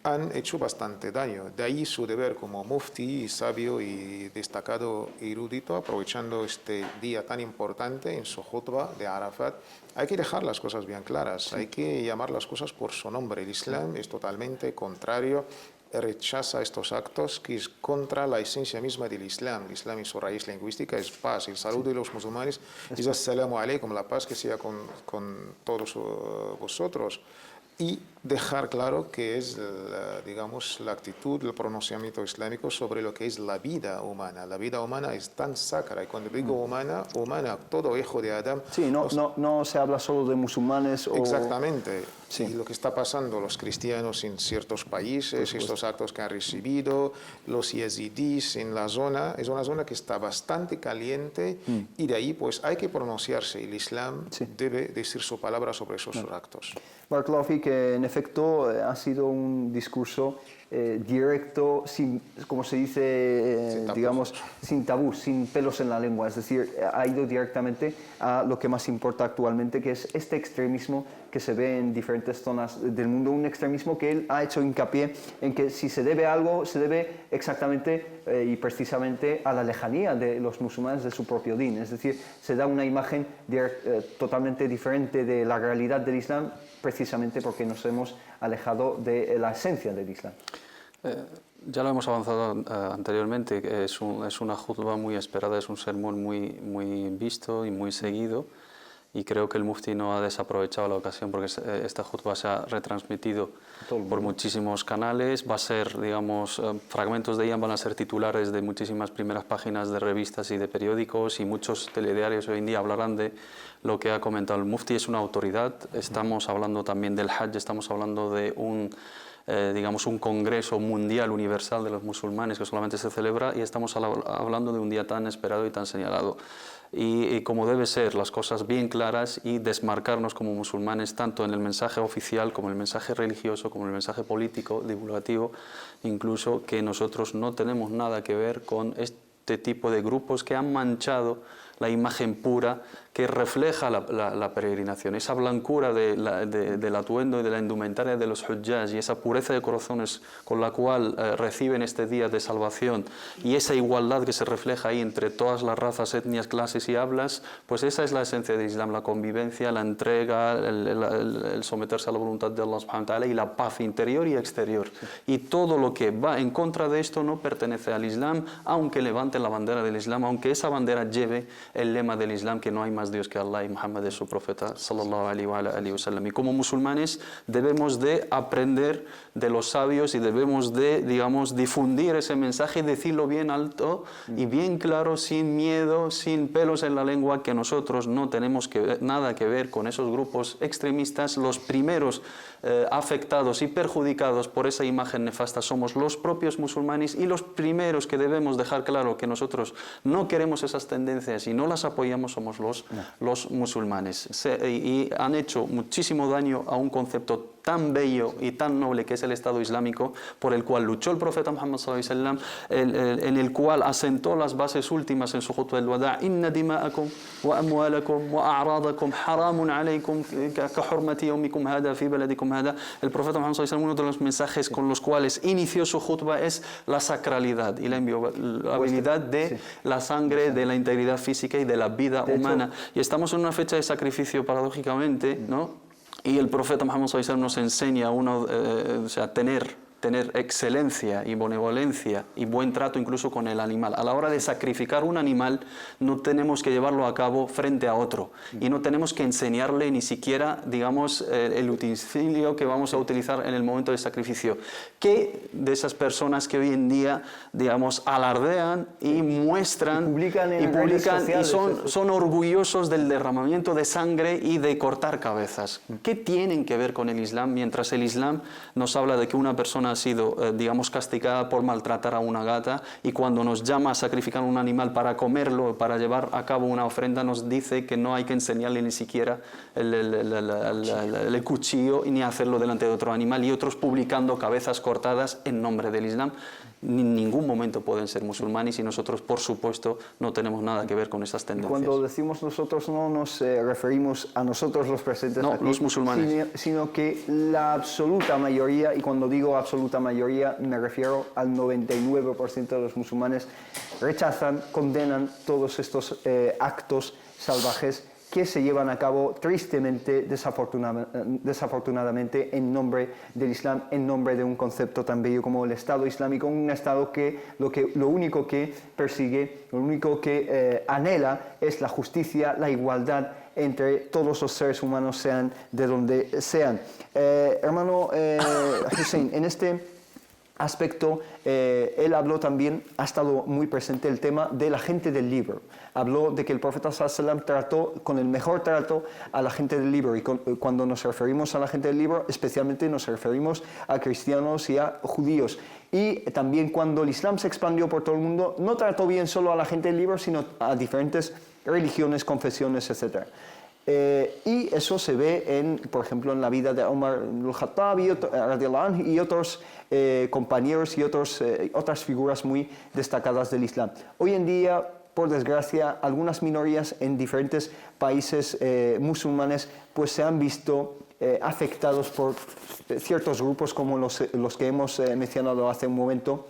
han hecho bastante daño. De ahí su deber como mufti, sabio y destacado erudito, aprovechando este día tan importante en su khutbah de Arafat, hay que dejar las cosas bien claras, hay que llamar las cosas por su nombre. El Islam es totalmente contrario, rechaza estos actos que es contra la esencia misma del Islam. El Islam en su raíz lingüística es paz. El saludo de los musulmanes es assalamu alaikum, la paz que sea con todos vosotros. Y dejar claro que es, digamos, la actitud, el pronunciamiento islámico sobre lo que es la vida humana. La vida humana es tan sacra, y cuando digo humana, todo hijo de Adán. Sí, no se habla solo de musulmanes o... Exactamente. Sí. Y lo que está pasando los cristianos en ciertos países, estos actos que han recibido, los yazidís en la zona, es una zona que está bastante caliente, y de ahí pues hay que pronunciarse. El Islam debe decir su palabra sobre esos actos. Barakallahu fik, que en efecto ha sido un discurso directo, sin, como se dice, digamos, sin tabú, sin pelos en la lengua. Es decir, ha ido directamente a lo que más importa actualmente, que es este extremismo que se ve en diferentes zonas del mundo, un extremismo que él ha hecho hincapié en que si se debe a algo, se debe exactamente y precisamente a la lejanía de los musulmanes de su propio din. Es decir, se da una imagen totalmente diferente de la realidad del Islam, precisamente porque nos hemos alejado de la esencia del Islam. Ya lo hemos avanzado anteriormente, es una khutbah muy esperada, es un sermón muy visto y muy seguido, y creo que el mufti no ha desaprovechado la ocasión, porque esta khutbah se ha retransmitido por muchísimos canales, va a ser, digamos, fragmentos de ella van a ser titulares de muchísimas primeras páginas de revistas y de periódicos, y muchos telediarios hoy en día hablarán de lo que ha comentado el mufti. Es una autoridad, estamos hablando también del Hajj, estamos hablando de digamos, un congreso mundial universal de los musulmanes que solamente se celebra, y estamos hablando de un día tan esperado y tan señalado. Y como debe ser, las cosas bien claras, y desmarcarnos como musulmanes tanto en el mensaje oficial como en el mensaje religioso, como en el mensaje político, divulgativo, incluso, que nosotros no tenemos nada que ver con este tipo de grupos que han manchado la imagen pura que refleja la peregrinación, esa blancura del atuendo y de la indumentaria de los hujjaj, y esa pureza de corazones con la cual reciben este día de salvación, y esa igualdad que se refleja ahí entre todas las razas, etnias, clases y hablas, pues esa es la esencia del Islam, la convivencia, la entrega, el someterse a la voluntad de Allah subhanahu wa ta'ala, y la paz interior y exterior. Y todo lo que va en contra de esto no pertenece al Islam, aunque levanten la bandera del Islam, aunque esa bandera lleve el lema del Islam, que no hay más Dios que Allah y Muhammad es su profeta sallallahu alaihi wa sallam. Y como musulmanes debemos de aprender de los sabios, y debemos de, digamos, difundir ese mensaje y decirlo bien alto y bien claro, sin miedo, sin pelos en la lengua, que nosotros no tenemos nada que ver con esos grupos extremistas. Los primeros afectados y perjudicados por esa imagen nefasta somos los propios musulmanes, y los primeros que debemos dejar claro que nosotros no queremos esas tendencias y no las apoyamos somos los musulmanes. Y han hecho muchísimo daño a un concepto tan bello y tan noble que es el Estado Islámico, por el cual luchó el profeta Muhammad sallallahu alaihi wasallam, en el cual asentó las bases últimas en su khutbah del wada': inna dima'akum wa amwalakum wa a'radakum haramun alaykum ka hurmati yawmikum hada fi baladikum hada. El profeta Muhammad sallallahu alaihi wasallam, uno de los mensajes con los cuales inició su khutbah es la sacralidad y la inviolabilidad de la sangre, de la integridad física y de la vida humana. Y estamos en una fecha de sacrificio, paradójicamente, ¿no? Y el profeta Muhammad sallallahu alaihi wasallam nos enseña a tener tener excelencia y benevolencia y buen trato incluso con el animal. A la hora de sacrificar un animal no tenemos que llevarlo a cabo frente a otro y no tenemos que enseñarle ni siquiera, digamos, el utensilio que vamos a utilizar en el momento del sacrificio. ¿Qué de esas personas que hoy en día, digamos, alardean y muestran publican en redes sociales, y son orgullosos del derramamiento de sangre y de cortar cabezas? ¿Qué tienen que ver con el Islam? Mientras el Islam nos habla de que una persona ha sido, digamos, castigada por maltratar a una gata, y cuando nos llama a sacrificar un animal para comerlo, para llevar a cabo una ofrenda, nos dice que no hay que enseñarle ni siquiera el cuchillo y ni hacerlo delante de otro animal, y otros publicando cabezas cortadas en nombre del Islam. En ningún momento pueden ser musulmanes y nosotros, por supuesto, no tenemos nada que ver con esas tendencias. Cuando decimos nosotros no nos referimos a nosotros los presentes no, aquí, los musulmanes, sino que la absoluta mayoría, y cuando digo absoluta mayoría me refiero al 99% de los musulmanes, rechazan, condenan todos estos actos salvajes que se llevan a cabo tristemente, desafortunadamente, en nombre del Islam, en nombre de un concepto tan bello como el Estado Islámico, un Estado que lo único que persigue, lo único que anhela es la justicia, la igualdad entre todos los seres humanos, sean de donde sean. Hermano Hussein, en este aspecto, él habló también, ha estado muy presente el tema de la gente del libro. Habló de que el profeta ﷺ trató con el mejor trato a la gente del libro, y cuando nos referimos a la gente del libro, especialmente nos referimos a cristianos y a judíos. Y también cuando el Islam se expandió por todo el mundo, no trató bien solo a la gente del libro, sino a diferentes religiones, confesiones, etc. Y eso se ve, por ejemplo, en la vida de Omar al-Khattab y otros compañeros y otras figuras muy destacadas del Islam. Hoy en día, por desgracia, algunas minorías en diferentes países musulmanes pues se han visto afectados por ciertos grupos como los que hemos mencionado hace un momento.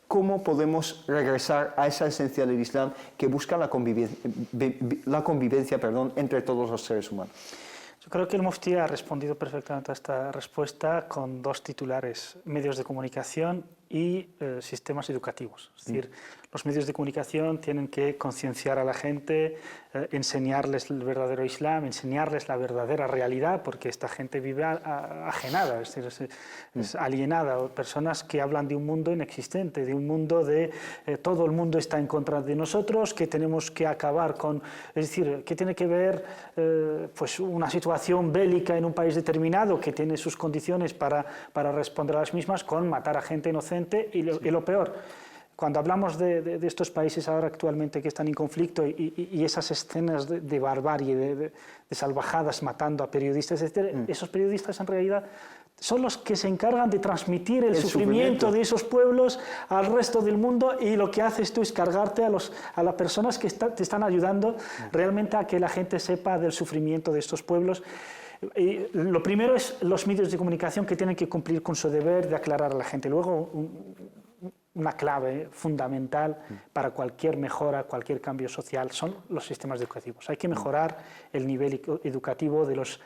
¿Cómo podemos regresar a esa esencia del Islam que busca la convivencia entre todos los seres humanos? Yo creo que el Mufti ha respondido perfectamente a esta respuesta con dos titulares: medios de comunicación y sistemas educativos. Es decir, los medios de comunicación tienen que concienciar a la gente, enseñarles el verdadero Islam, enseñarles la verdadera realidad, porque esta gente vive ajenada, es decir, es alienada. Personas que hablan de un mundo inexistente, de un mundo de todo el mundo está en contra de nosotros, que tenemos que acabar con... Es decir, que tiene que ver pues una situación bélica en un país determinado que tiene sus condiciones para responder a las mismas, con matar a gente inocente y lo peor. Cuando hablamos de estos países ahora actualmente que están en conflicto y esas escenas de barbarie, de salvajadas matando a periodistas, etc., esos periodistas en realidad son los que se encargan de transmitir el sufrimiento de esos pueblos al resto del mundo, y lo que haces tú es cargarte a las personas que te están ayudando realmente a que la gente sepa del sufrimiento de estos pueblos. Y lo primero es los medios de comunicación, que tienen que cumplir con su deber de aclarar a la gente. Luego, una clave fundamental para cualquier mejora, cualquier cambio social, son los sistemas educativos. Hay que mejorar el nivel educativo de los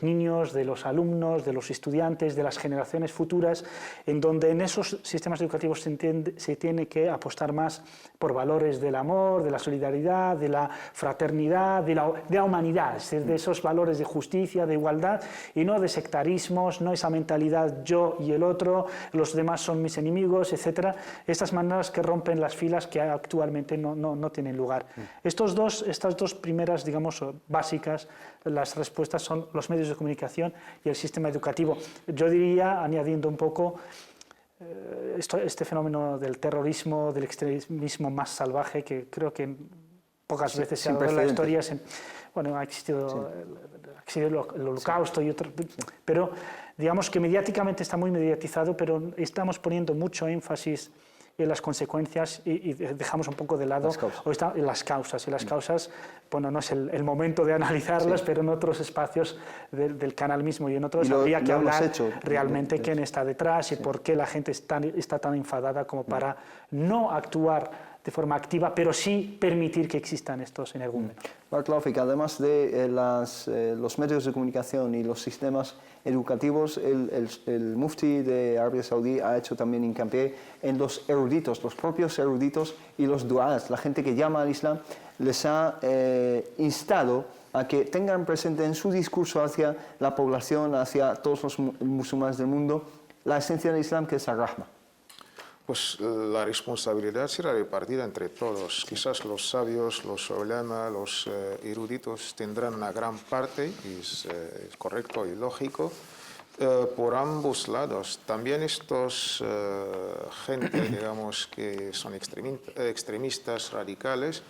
niños, de los alumnos, de los estudiantes, de las generaciones futuras, en donde en esos sistemas educativos se tiene que apostar más por valores del amor, de la solidaridad, de la fraternidad, de la humanidad, es decir, de esos valores de justicia, de igualdad, y no de sectarismos, no esa mentalidad yo y el otro, los demás son mis enemigos, etcétera. Estas maneras que rompen las filas que actualmente no tienen lugar. Estas dos primeras, digamos, básicas, las respuestas son los medios de comunicación y el sistema educativo. Yo diría, añadiendo un poco, este fenómeno del terrorismo, del extremismo más salvaje, que creo que pocas veces se ha dado en la historia. Bueno, ha existido el Holocausto y otros, pero digamos que mediáticamente está muy mediatizado, pero estamos poniendo mucho énfasis en las consecuencias y dejamos un poco de lado las causas. Y las causas, bueno, no es el momento de analizarlas, pero en otros espacios del canal mismo y en otros habría que hablar realmente quién está detrás y por qué la gente está tan enfadada como para no actuar de forma activa, pero sí permitir que existan estos energúmenos. Barakallahu fik, además de los medios de comunicación y los sistemas educativos, el mufti de Arabia Saudí ha hecho también hincapié en los eruditos, los propios eruditos y los du'ás, la gente que llama al Islam, les ha instado a que tengan presente en su discurso hacia la población, hacia todos los musulmanes del mundo, la esencia del Islam, que es el-Rahma. Pues la responsabilidad será repartida entre todos. Quizás los sabios, los ulama, los eruditos tendrán una gran parte, y es correcto y lógico, por ambos lados. También estos gente, digamos, que son extremistas radicales,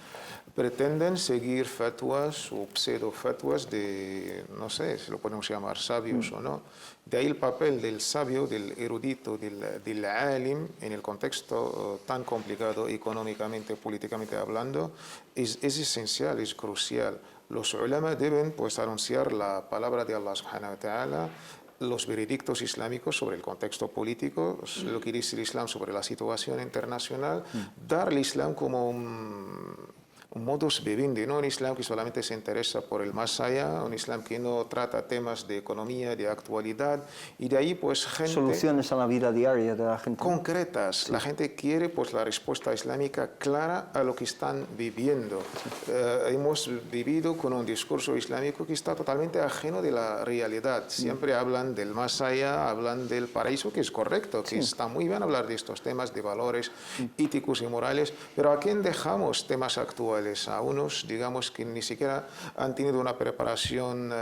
pretenden seguir fatwas o pseudo-fatwas de, no sé si lo podemos llamar sabios o no. De ahí el papel del sabio, del erudito, del alim, en el contexto tan complicado económicamente, políticamente hablando, es esencial, es crucial. Los ulama deben pues anunciar la palabra de Allah subhanahu wa ta'ala, los veredictos islámicos sobre el contexto político, lo que dice el Islam sobre la situación internacional, dar al Islam como un modus vivendi, no un Islam que solamente se interesa por el más allá, un Islam que no trata temas de economía, de actualidad, y de ahí pues gente... Soluciones a la vida diaria de la gente. Concretas. Sí. La gente quiere pues la respuesta islámica clara a lo que están viviendo. Hemos vivido con un discurso islámico que está totalmente ajeno de la realidad. Siempre hablan del más allá, hablan del paraíso, que es correcto, que está muy bien hablar de estos temas de valores éticos y morales, pero ¿a quién dejamos temas actuales? A unos, digamos, que ni siquiera han tenido una preparación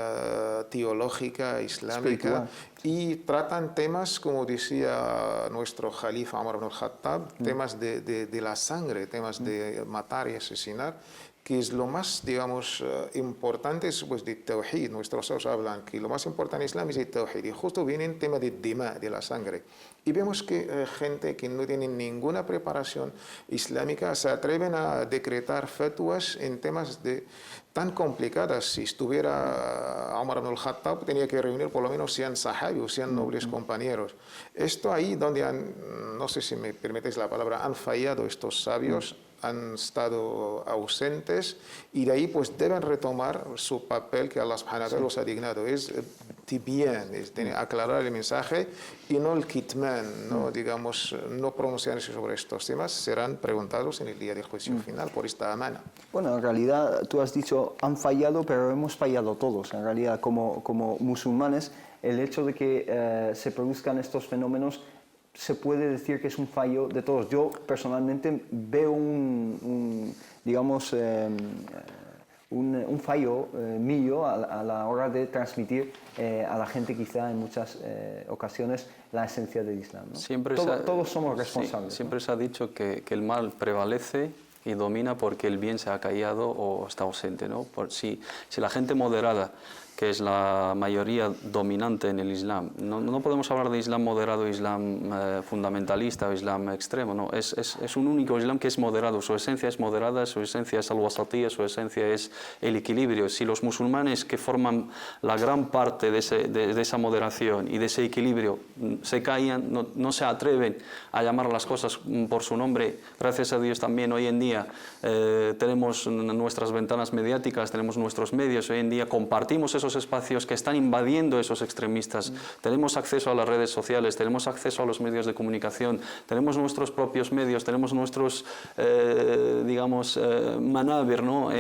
teológica islámica y tratan temas, como decía nuestro Jalifa Umar ibn al-Khattab, temas de la sangre, temas de matar y asesinar, que es lo más, digamos, importante pues, de Tawhid. Nuestros sabios hablan que lo más importante en Islam es el Tawhid, y justo viene el tema de Dima, de la sangre. Y vemos que gente que no tiene ninguna preparación islámica se atreven a decretar fatwas en temas tan complicadas. Si estuviera Umar ibn al-Khattab, tenía que reunir por lo menos 100 sahabis, 100 nobles compañeros. Esto ahí donde no sé si me permites la palabra, han fallado estos sabios, han estado ausentes, y de ahí pues deben retomar su papel que Allah subhanahu wa ta'ala los ha dignado, es tibyan, es aclarar el mensaje y no el kitman, no, digamos, no pronunciarse sobre estos temas, serán preguntados en el día del juicio final por esta amana. Bueno, en realidad tú has dicho han fallado, pero hemos fallado todos. En realidad, como musulmanes, el hecho de que se produzcan estos fenómenos se puede decir que es un fallo de todos. Yo personalmente veo un fallo mío a la hora de transmitir a la gente quizá en muchas ocasiones la esencia del Islam, ¿no? Todos somos responsables. Sí, siempre se ha dicho que el mal prevalece y domina porque el bien se ha callado o está ausente, ¿no? Si la gente moderada, que es la mayoría dominante en el Islam. No podemos hablar de Islam moderado, Islam fundamentalista o Islam extremo, no. Es un único Islam que es moderado, su esencia es moderada, su esencia es al-wasatiyya, su esencia es el equilibrio. Si los musulmanes que forman la gran parte de esa moderación y de ese equilibrio se callan, no se atreven a llamar las cosas por su nombre, gracias a Dios también hoy en día tenemos nuestras ventanas mediáticas, tenemos nuestros medios, hoy en día compartimos esos espacios que están invadiendo esos extremistas. Tenemos acceso a las redes sociales, tenemos acceso a los medios de comunicación, tenemos nuestros propios medios, tenemos nuestros, digamos, manabir, ¿no?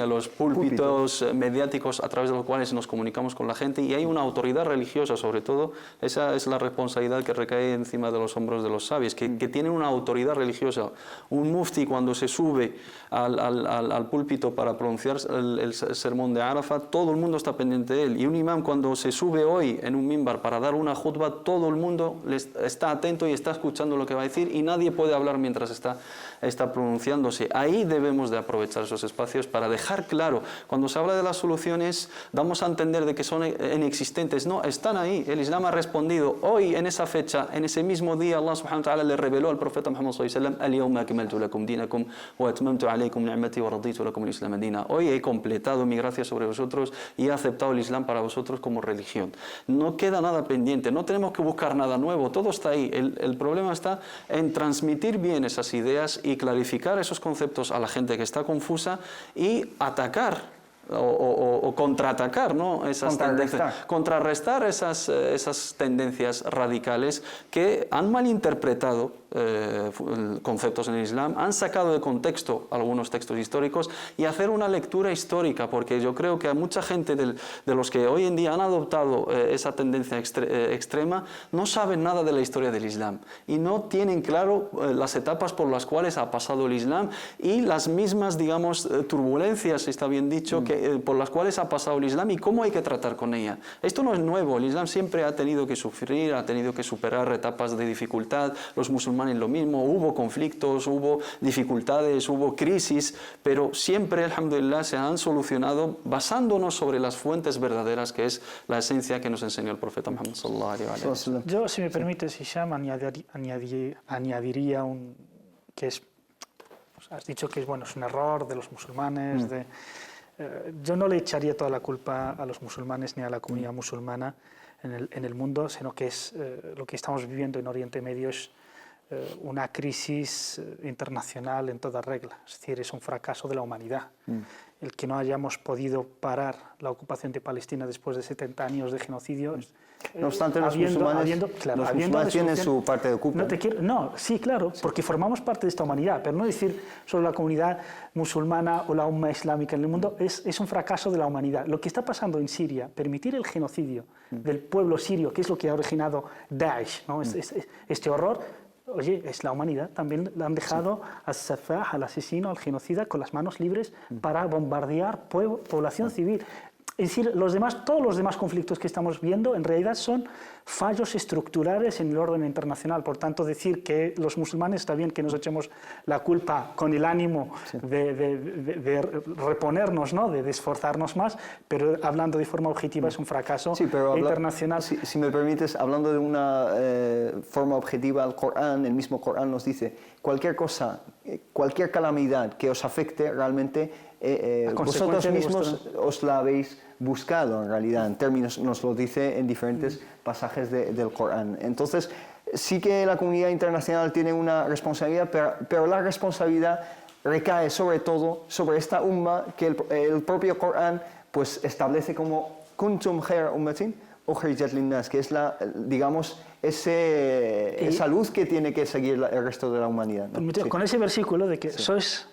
Los púlpitos mediáticos a través de los cuales nos comunicamos con la gente, y hay una autoridad religiosa sobre todo. Esa es la responsabilidad que recae encima de los hombros de los sabios, que tienen una autoridad religiosa. Un mufti cuando se sube al púlpito para pronunciar el sermón de Arafat, todo el mundo está pendiente de él, y un imam cuando se sube hoy en un mimbar para dar una khutba, todo el mundo está atento y está escuchando lo que va a decir, y nadie puede hablar mientras está pronunciándose. Ahí debemos de aprovechar esos espacios para dejar claro, cuando se habla de las soluciones damos a entender de que son inexistentes, no, están ahí. El Islam ha respondido. Hoy en esa fecha, en ese mismo día, Allah subhanahu wa ta'ala le reveló al profeta Muhammad sallallahu alayhi wa sallam: al-yawma akmaltu lakum dinakum wa atmamtu alaykum ni'mati wa raditu lakum al-islam dinan. Hoy he completado mi gracia sobre vosotros y he aceptado el Islam para vosotros como religión. No queda nada pendiente, no tenemos que buscar nada nuevo, todo está ahí. El problema está en transmitir bien esas ideas y clarificar esos conceptos a la gente que está confusa y atacar o contraatacar, ¿no? Esas contrarrestar esas tendencias radicales que han malinterpretado conceptos en el Islam, han sacado de contexto algunos textos históricos y hacer una lectura histórica, porque yo creo que a mucha gente de los que hoy en día han adoptado esa tendencia extrema no saben nada de la historia del Islam y no tienen claro las etapas por las cuales ha pasado el Islam y las mismas, digamos, turbulencias, está bien dicho, por las cuales ha pasado el Islam y cómo hay que tratar con ella. Esto no es nuevo, el Islam siempre ha tenido que sufrir, ha tenido que superar etapas de dificultad, los musulmanes lo mismo, hubo conflictos, hubo dificultades, hubo crisis, pero siempre, alhamdulillah, se han solucionado basándonos sobre las fuentes verdaderas, que es la esencia que nos enseñó el profeta Muhammad sallallahu alaihi wasallam. Yo, si me permites, Hisham, añadiría que es, pues, has dicho que es, bueno, es un error de los musulmanes, yo no le echaría toda la culpa a los musulmanes ni a la comunidad musulmana en el mundo, sino que es lo que estamos viviendo en Oriente Medio es una crisis internacional en toda regla, es decir, es un fracaso de la humanidad. El que no hayamos podido parar la ocupación de Palestina después de 70 años de genocidio. No obstante, los musulmanes tienen su parte de culpa. Sí, claro, porque formamos parte de esta humanidad, pero no decir solo la comunidad musulmana o la umma islámica en el mundo, es un fracaso de la humanidad. Lo que está pasando en Siria, permitir el genocidio del pueblo sirio, que es lo que ha originado Daesh, ¿no? Este horror. Oye, es la humanidad, también le han dejado al Safah, al asesino, al genocida, con las manos libres para bombardear población civil. Es decir, todos los demás conflictos que estamos viendo en realidad son fallos estructurales en el orden internacional. Por tanto, decir que los musulmanes está bien que nos echemos la culpa con el ánimo de reponernos, ¿no? de esforzarnos más, pero hablando de forma objetiva es un fracaso internacional. Si me permites, hablando de una forma objetiva, el mismo Corán nos dice, cualquier cosa, cualquier calamidad que os afecte realmente, vosotros mismos os la habéis buscado en realidad, en términos, nos lo dice en diferentes pasajes del Corán. Entonces, sí que la comunidad internacional tiene una responsabilidad, pero la responsabilidad recae sobre todo sobre esta umma que el propio Corán pues establece como kuntum khayra ummatin ukhrijat linnas, que es esa luz que tiene que seguir el resto de la humanidad, ¿no? Con ese versículo de que sois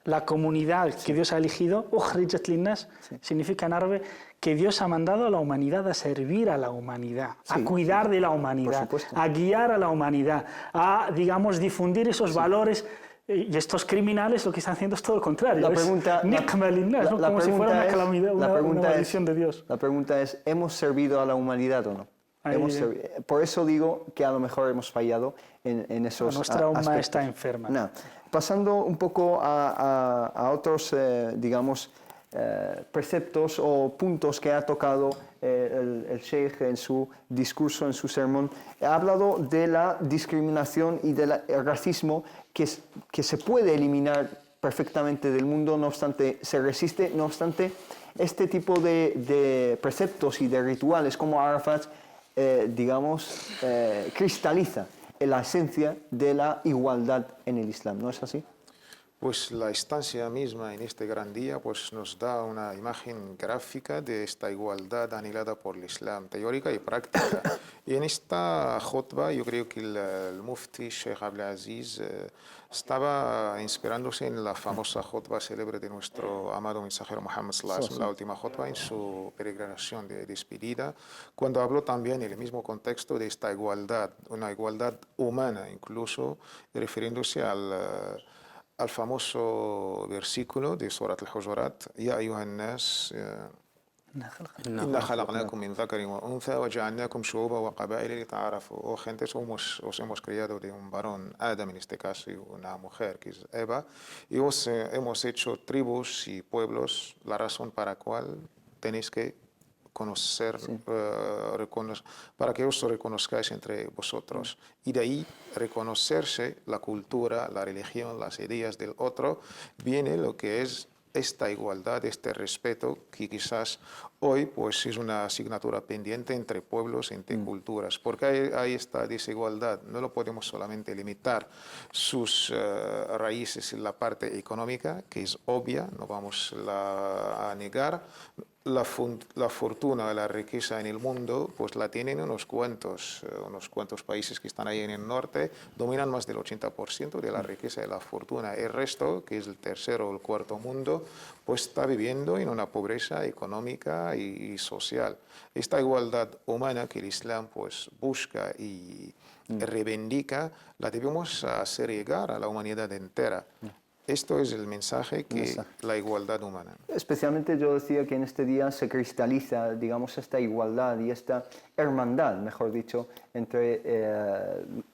la comunidad que Dios ha elegido, ukhrijat linnas, significa en árabe que Dios ha mandado a la humanidad a servir a la humanidad, a cuidar de la humanidad, a guiar a la humanidad, a, digamos, difundir esos valores. Y estos criminales lo que están haciendo es todo lo contrario. La pregunta, como si fuera una calamidad, una maldición de Dios. La pregunta es, ¿hemos servido a la humanidad o no? Por eso digo que a lo mejor hemos fallado en esos nuestra aspectos. umma está enferma. Pasando un poco a otros, preceptos o puntos que ha tocado el Sheikh en su discurso, en su sermón, ha hablado de la discriminación y del racismo que se puede eliminar perfectamente del mundo, no obstante se resiste, no obstante este tipo de preceptos y de rituales como Arafat, cristaliza la esencia de la igualdad en el Islam, ¿no es así? Pues la estancia misma en este gran día pues nos da una imagen gráfica de esta igualdad anhelada por el Islam, teórica y práctica. Y en esta khutba yo creo que el mufti Sheikh Abdelaziz estaba inspirándose en la famosa khutba célebre de nuestro amado mensajero Muhammad sallallahu alaihi wasallam, la última khutba en su peregrinación de despedida, cuando habló también en el mismo contexto de esta igualdad, una igualdad humana incluso, refiriéndose al famoso versículo de Surat al-Hujurat, Ya ayuhan nas, Inna khalaqnakum min dhakarin wa untha wa ja'alnakum shu'uban wa qaba'ila lita'arafu. Oh gente, os hemos creado de un varón, Adam en este caso, y una mujer que es Eva, y os hemos hecho tribus y pueblos, la razón para la cual tenéis que conocer, para que os reconozcáis entre vosotros. Y de ahí reconocerse la cultura, la religión, las ideas del otro, viene lo que es esta igualdad, este respeto, que quizás hoy pues, es una asignatura pendiente entre pueblos, entre culturas. Porque hay esta desigualdad, no lo podemos solamente limitar sus raíces en la parte económica, que es obvia, no vamos a negar. La fortuna, la riqueza en el mundo, pues la tienen unos cuantos países que están ahí en el norte, dominan más del 80% de la riqueza y la fortuna. El resto, que es el tercero o el cuarto mundo, pues está viviendo en una pobreza económica y social. Esta igualdad humana que el Islam pues busca y reivindica, la debemos hacer llegar a la humanidad entera. Esto es el mensaje que la igualdad humana. Especialmente yo decía que en este día se cristaliza, digamos, esta igualdad y esta hermandad, mejor dicho, entre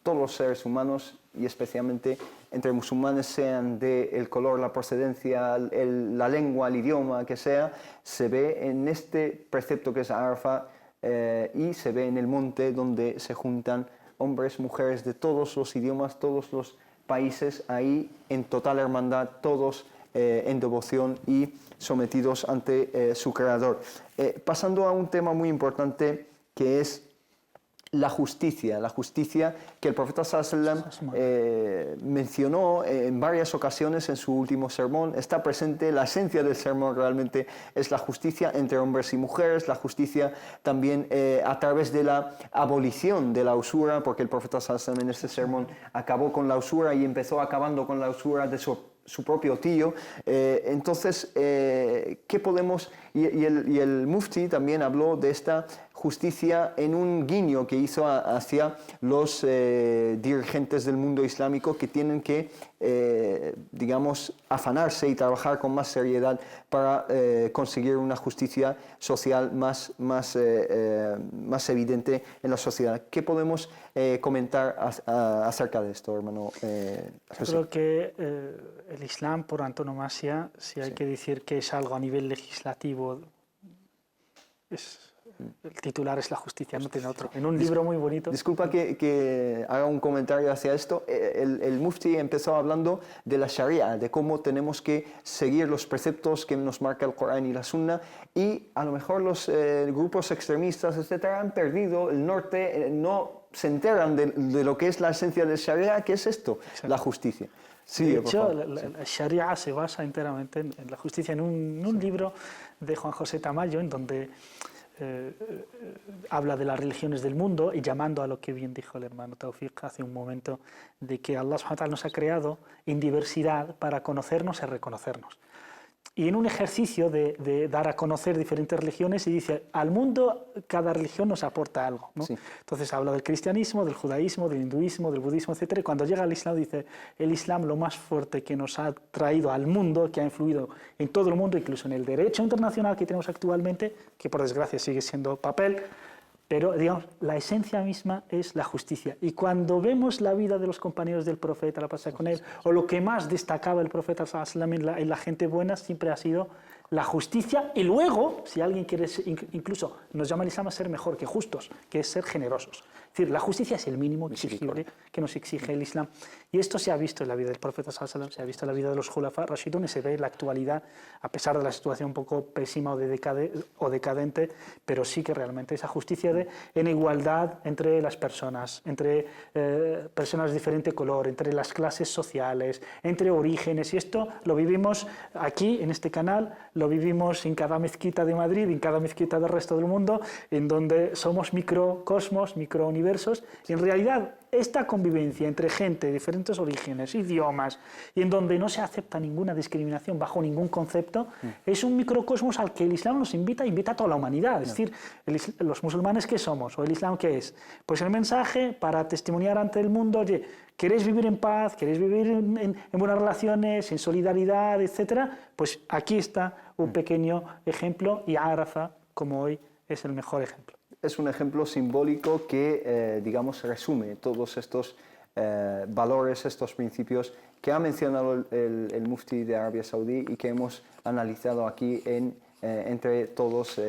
todos los seres humanos y especialmente entre musulmanes, sean del color, la procedencia, la lengua, el idioma que sea, se ve en este precepto que es Arafat y se ve en el monte donde se juntan hombres, mujeres de todos los idiomas, todos los países ahí en total hermandad, todos en devoción y sometidos ante su Creador. Pasando a un tema muy importante que es la justicia que el profeta sallallahu alaihi wasallam mencionó en varias ocasiones en su último sermón. Está presente, la esencia del sermón realmente es la justicia entre hombres y mujeres, la justicia también a través de la abolición de la usura, porque el profeta sallallahu alaihi wasallam en este sermón acabó con la usura y empezó acabando con la usura de su propio tío. Entonces, ¿qué podemos...? Y el mufti también habló de esta justicia en un guiño que hizo hacia los dirigentes del mundo islámico que tienen que, digamos, afanarse y trabajar con más seriedad para conseguir una justicia social más evidente en la sociedad. ¿Qué podemos comentar acerca de esto, hermano? Yo creo que el Islam, por antonomasia, si hay que decir que es algo a nivel legislativo, el titular es la justicia, no tiene otro. En un libro muy bonito. Disculpa que haga un comentario hacia esto. El mufti empezó hablando de la Sharia, de cómo tenemos que seguir los preceptos que nos marca el Corán y la Sunna, y a lo mejor los grupos extremistas, etcétera, han perdido el norte, no se enteran de lo que es la esencia del Sharia, que es esto, la justicia. Sí, de hecho, la Sharia se basa enteramente en la justicia, en un libro de Juan José Tamayo, en donde habla de las religiones del mundo y llamando a lo que bien dijo el hermano Tawfiq hace un momento, de que Allah subhanahu wa ta'ala nos ha creado en diversidad para conocernos y reconocernos. Y en un ejercicio de dar a conocer diferentes religiones, y dice, al mundo cada religión nos aporta algo, ¿no? Sí. Entonces habla del cristianismo, del judaísmo, del hinduismo, del budismo, etc. Y cuando llega al Islam dice, el Islam lo más fuerte que nos ha traído al mundo, que ha influido en todo el mundo, incluso en el derecho internacional que tenemos actualmente, que por desgracia sigue siendo papel, pero digamos, la esencia misma es la justicia. Y cuando vemos la vida de los compañeros del profeta, la pasa con él, o lo que más destacaba el profeta en la gente buena, siempre ha sido la justicia. Y luego, si alguien quiere, incluso nos llama el Islam a ser mejor que justos, que es ser generosos. Es decir, la justicia es el mínimo exigible que nos exige el Islam. Y esto se ha visto en la vida del profeta sallallahu alaihi wasallam, se ha visto en la vida de los Khulafa Rashidun y se ve en la actualidad, a pesar de la situación un poco pésima o decadente, pero sí que realmente esa justicia en igualdad entre las personas, entre personas de diferente color, entre las clases sociales, entre orígenes. Y esto lo vivimos aquí, en este canal, lo vivimos en cada mezquita de Madrid, en cada mezquita del resto del mundo, en donde somos microcosmos, microuniversos. Y en realidad, esta convivencia entre gente de diferentes orígenes, idiomas, y en donde no se acepta ninguna discriminación bajo ningún concepto, es un microcosmos al que el Islam nos invita a toda la humanidad. Es decir, los musulmanes, ¿qué somos? ¿O el Islam qué es? Pues el mensaje para testimoniar ante el mundo, oye, ¿queréis vivir en paz? ¿Queréis vivir en buenas relaciones, en solidaridad, etcétera? Pues aquí está un pequeño ejemplo, y Arafat, como hoy, es el mejor ejemplo. Es un ejemplo simbólico que, digamos, resume todos estos valores, estos principios que ha mencionado el mufti de Arabia Saudí y que hemos analizado aquí entre todos.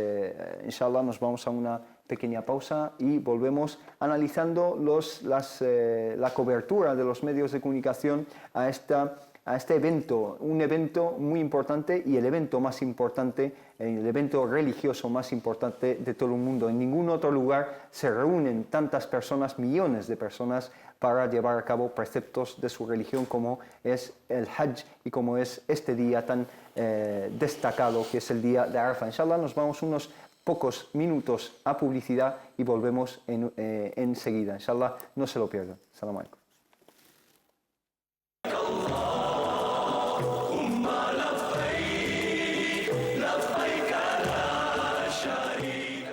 Inshallah, nos vamos a una pequeña pausa y volvemos analizando la cobertura de los medios de comunicación a a este evento, un evento muy importante y el evento más importante, el evento religioso más importante de todo el mundo. En ningún otro lugar se reúnen tantas personas, millones de personas, para llevar a cabo preceptos de su religión como es el Hajj y como es este día tan destacado que es el día de Arafah. Inshallah nos vamos unos pocos minutos a publicidad y volvemos enseguida. Inshallah no se lo pierdan. Salam alaikum.